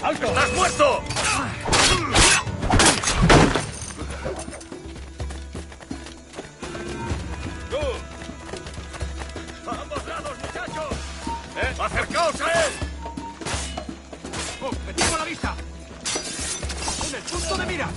¡Alto! ¡Estás muerto! ¡Tú! ¡A ambos lados, muchachos! ¡Acercaos a él! ¡Objetivo a la vista! ¡En el punto de mira!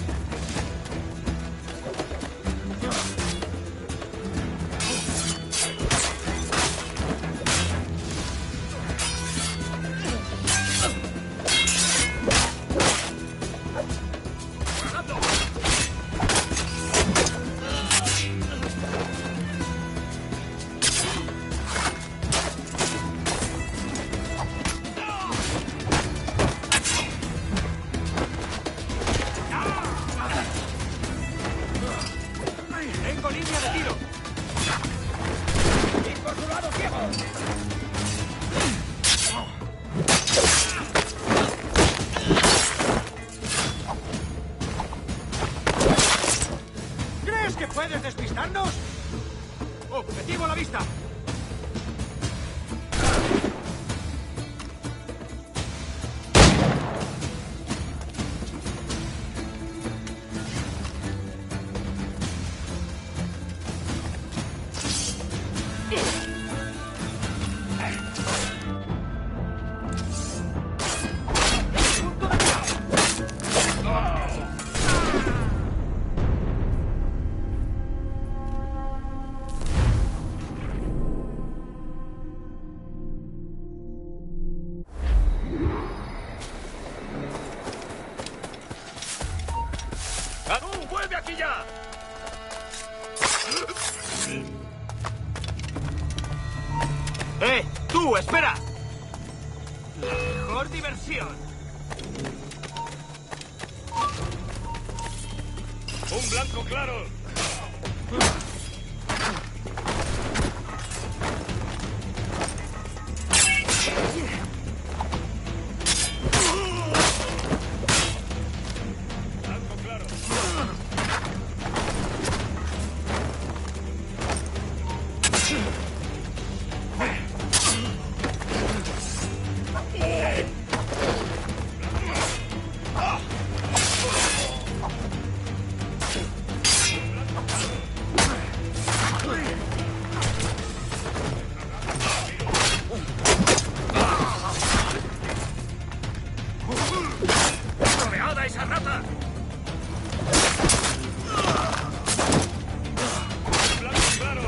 ¡Tengo línea de tiro! ¡Ir por su lado, ciego! ¿Crees que puedes despistarnos? ¡Objetivo a la vista! ¡Vuelve aquí ya! ¡Tú, espera! La mejor diversión. ¡Un blanco claro! ¡Rodeada esa rata! ¡Blanco claro!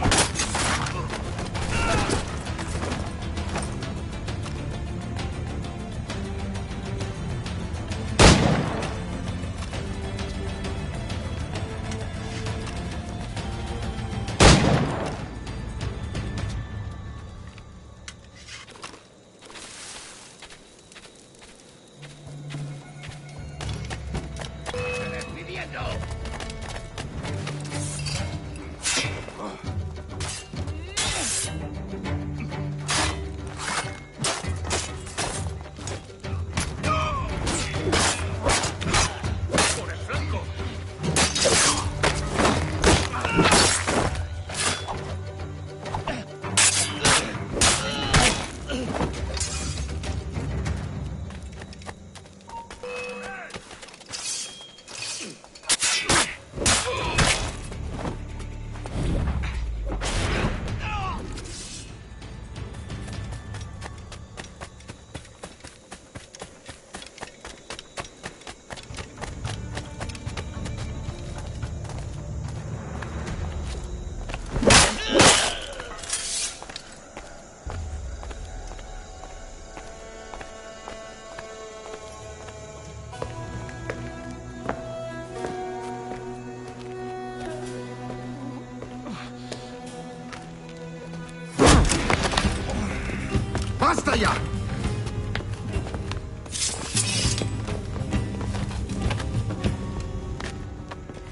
allá!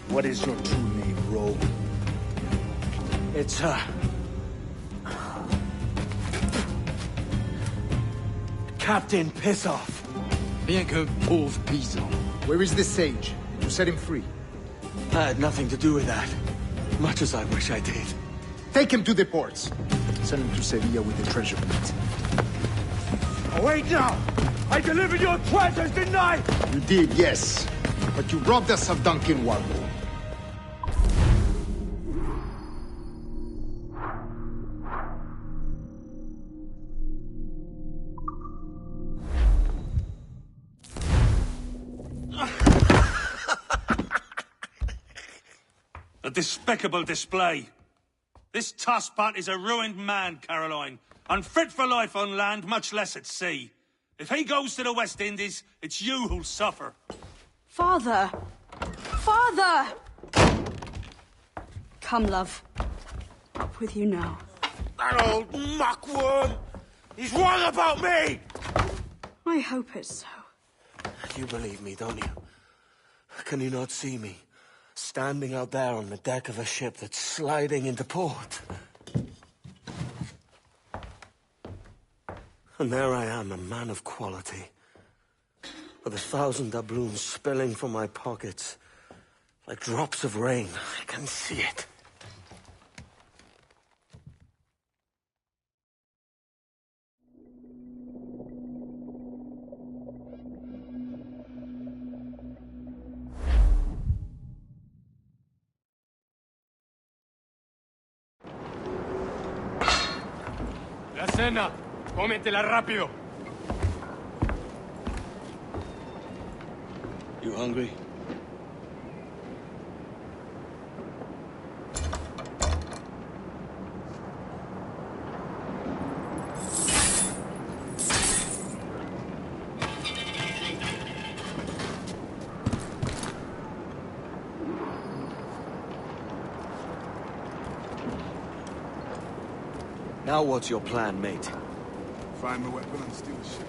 What is your true name, rogue? It's, Captain Pissoff. Bien que pauvre paysan. Where is the sage? Did you set him free? I had nothing to do with that. Much as I wish I did. Take him to the ports. Send him to Sevilla with the treasure plate. Oh, wait now! I delivered your treasures, didn't I? You did, yes. But you robbed us of Duncan Warble. A despicable display. This tosspot is a ruined man, Caroline. Unfit for life on land, much less at sea. If he goes to the West Indies, it's you who'll suffer. Father! Father! Come, love. Up with you now. That old muckworm! He's wrong about me! I hope it's so. You believe me, don't you? Can you not see me? Standing out there on the deck of a ship that's sliding into port. And there I am, a man of quality. With 1,000 doubloons spilling from my pockets. Like drops of rain. I can see it. La cena. Cómetela rápido. You hungry? Now what's your plan, mate? Find the weapon and steal the ship.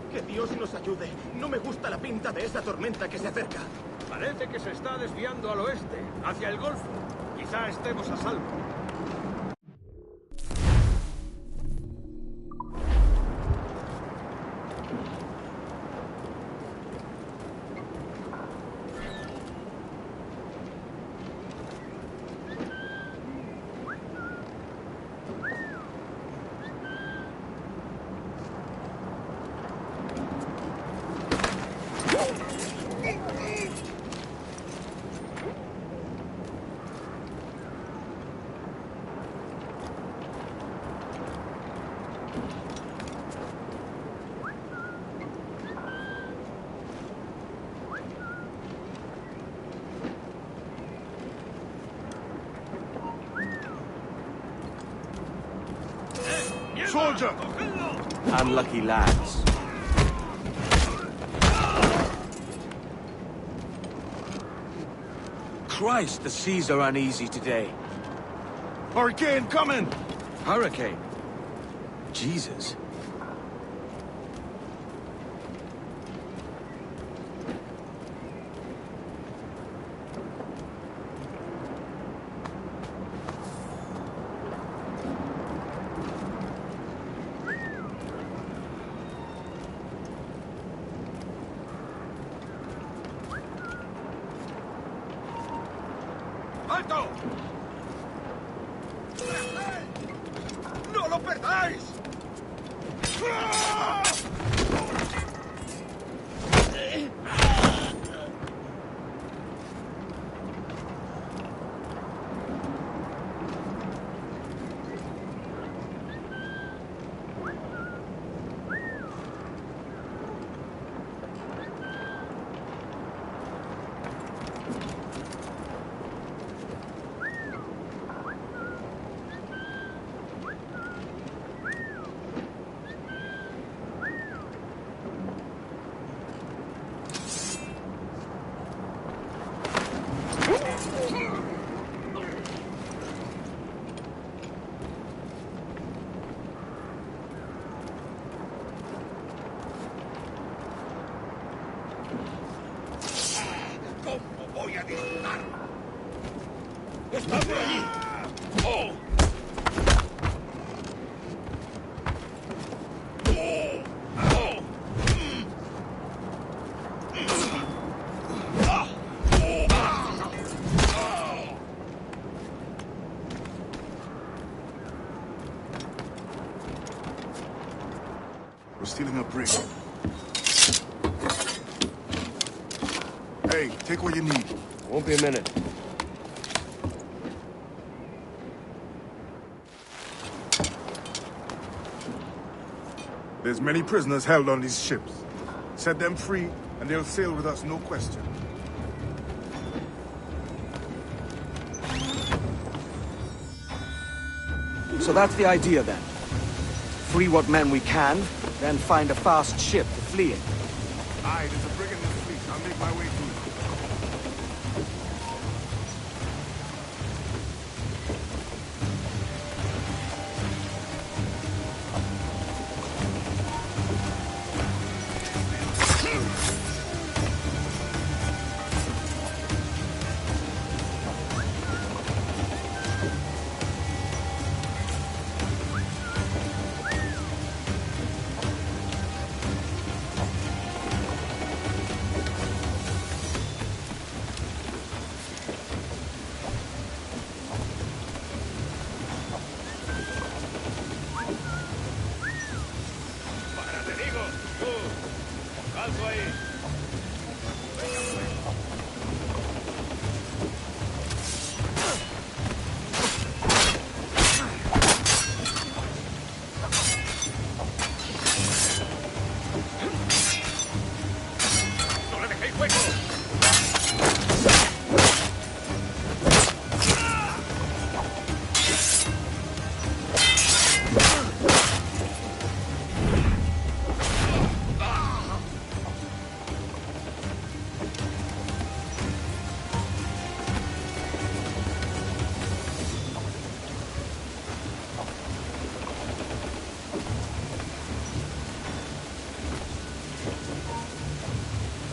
Que Dios nos ayude. No me gusta la pinta de esa tormenta que se acerca. Parece que se está desviando al oeste, hacia el Golfo. Quizá estemos a salvo. Soldier! Unlucky lads. Christ, the seas are uneasy today. Hurricane coming! Hurricane? Jesus. ¡Alto! ¡No lo perdáis! a disfrutar. ¡Está por allí! ¡Oh! We're stealing a brig. Hey, take what you need. Won't be a minute. There's many prisoners held on these ships. Set them free, and they'll sail with us, no question. So that's the idea, then. Free what men we can, then find a fast ship to flee in. Aye, there's a brig in this fleet. I'll make my way to it.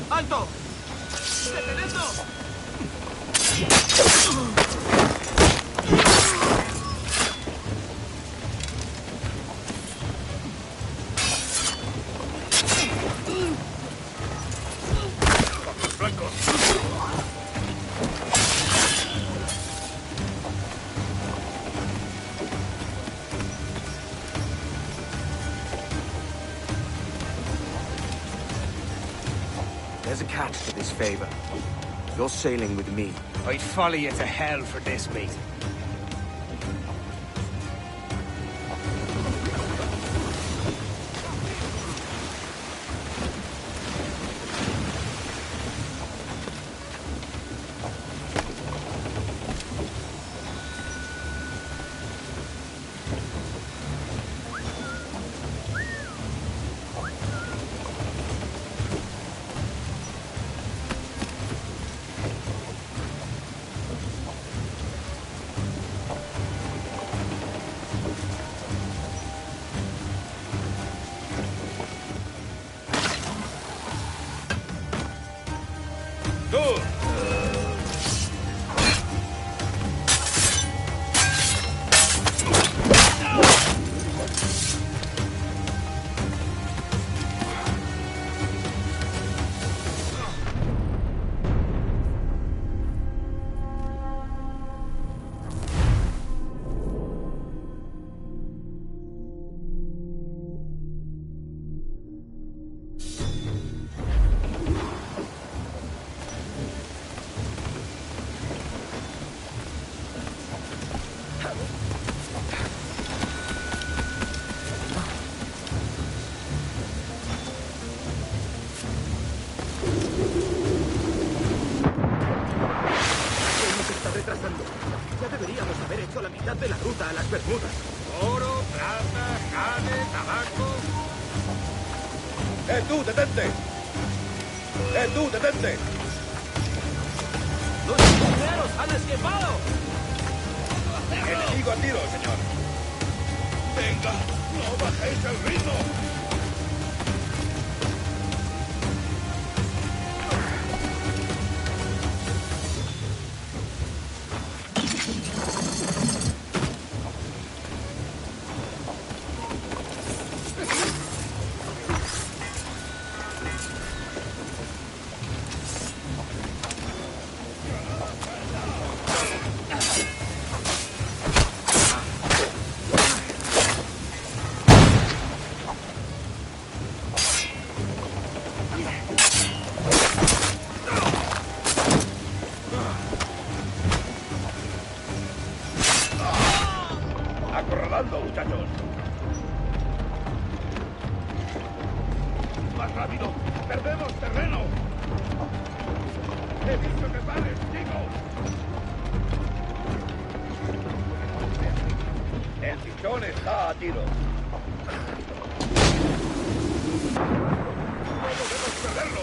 ¡Alto! ¡Detenedlo! There's a catch to this favor. You're sailing with me. I'd follow you to hell for this, mate. de la ruta a las Bermudas. Oro, plata, jade, tabaco. Tú, detente! Tú, detente! ¡Los prisioneros han escapado! Enemigo a tiro, señor. Venga, no bajéis el ritmo. He visto que pares, digo. El pichón está a tiro. No podemos perderlo.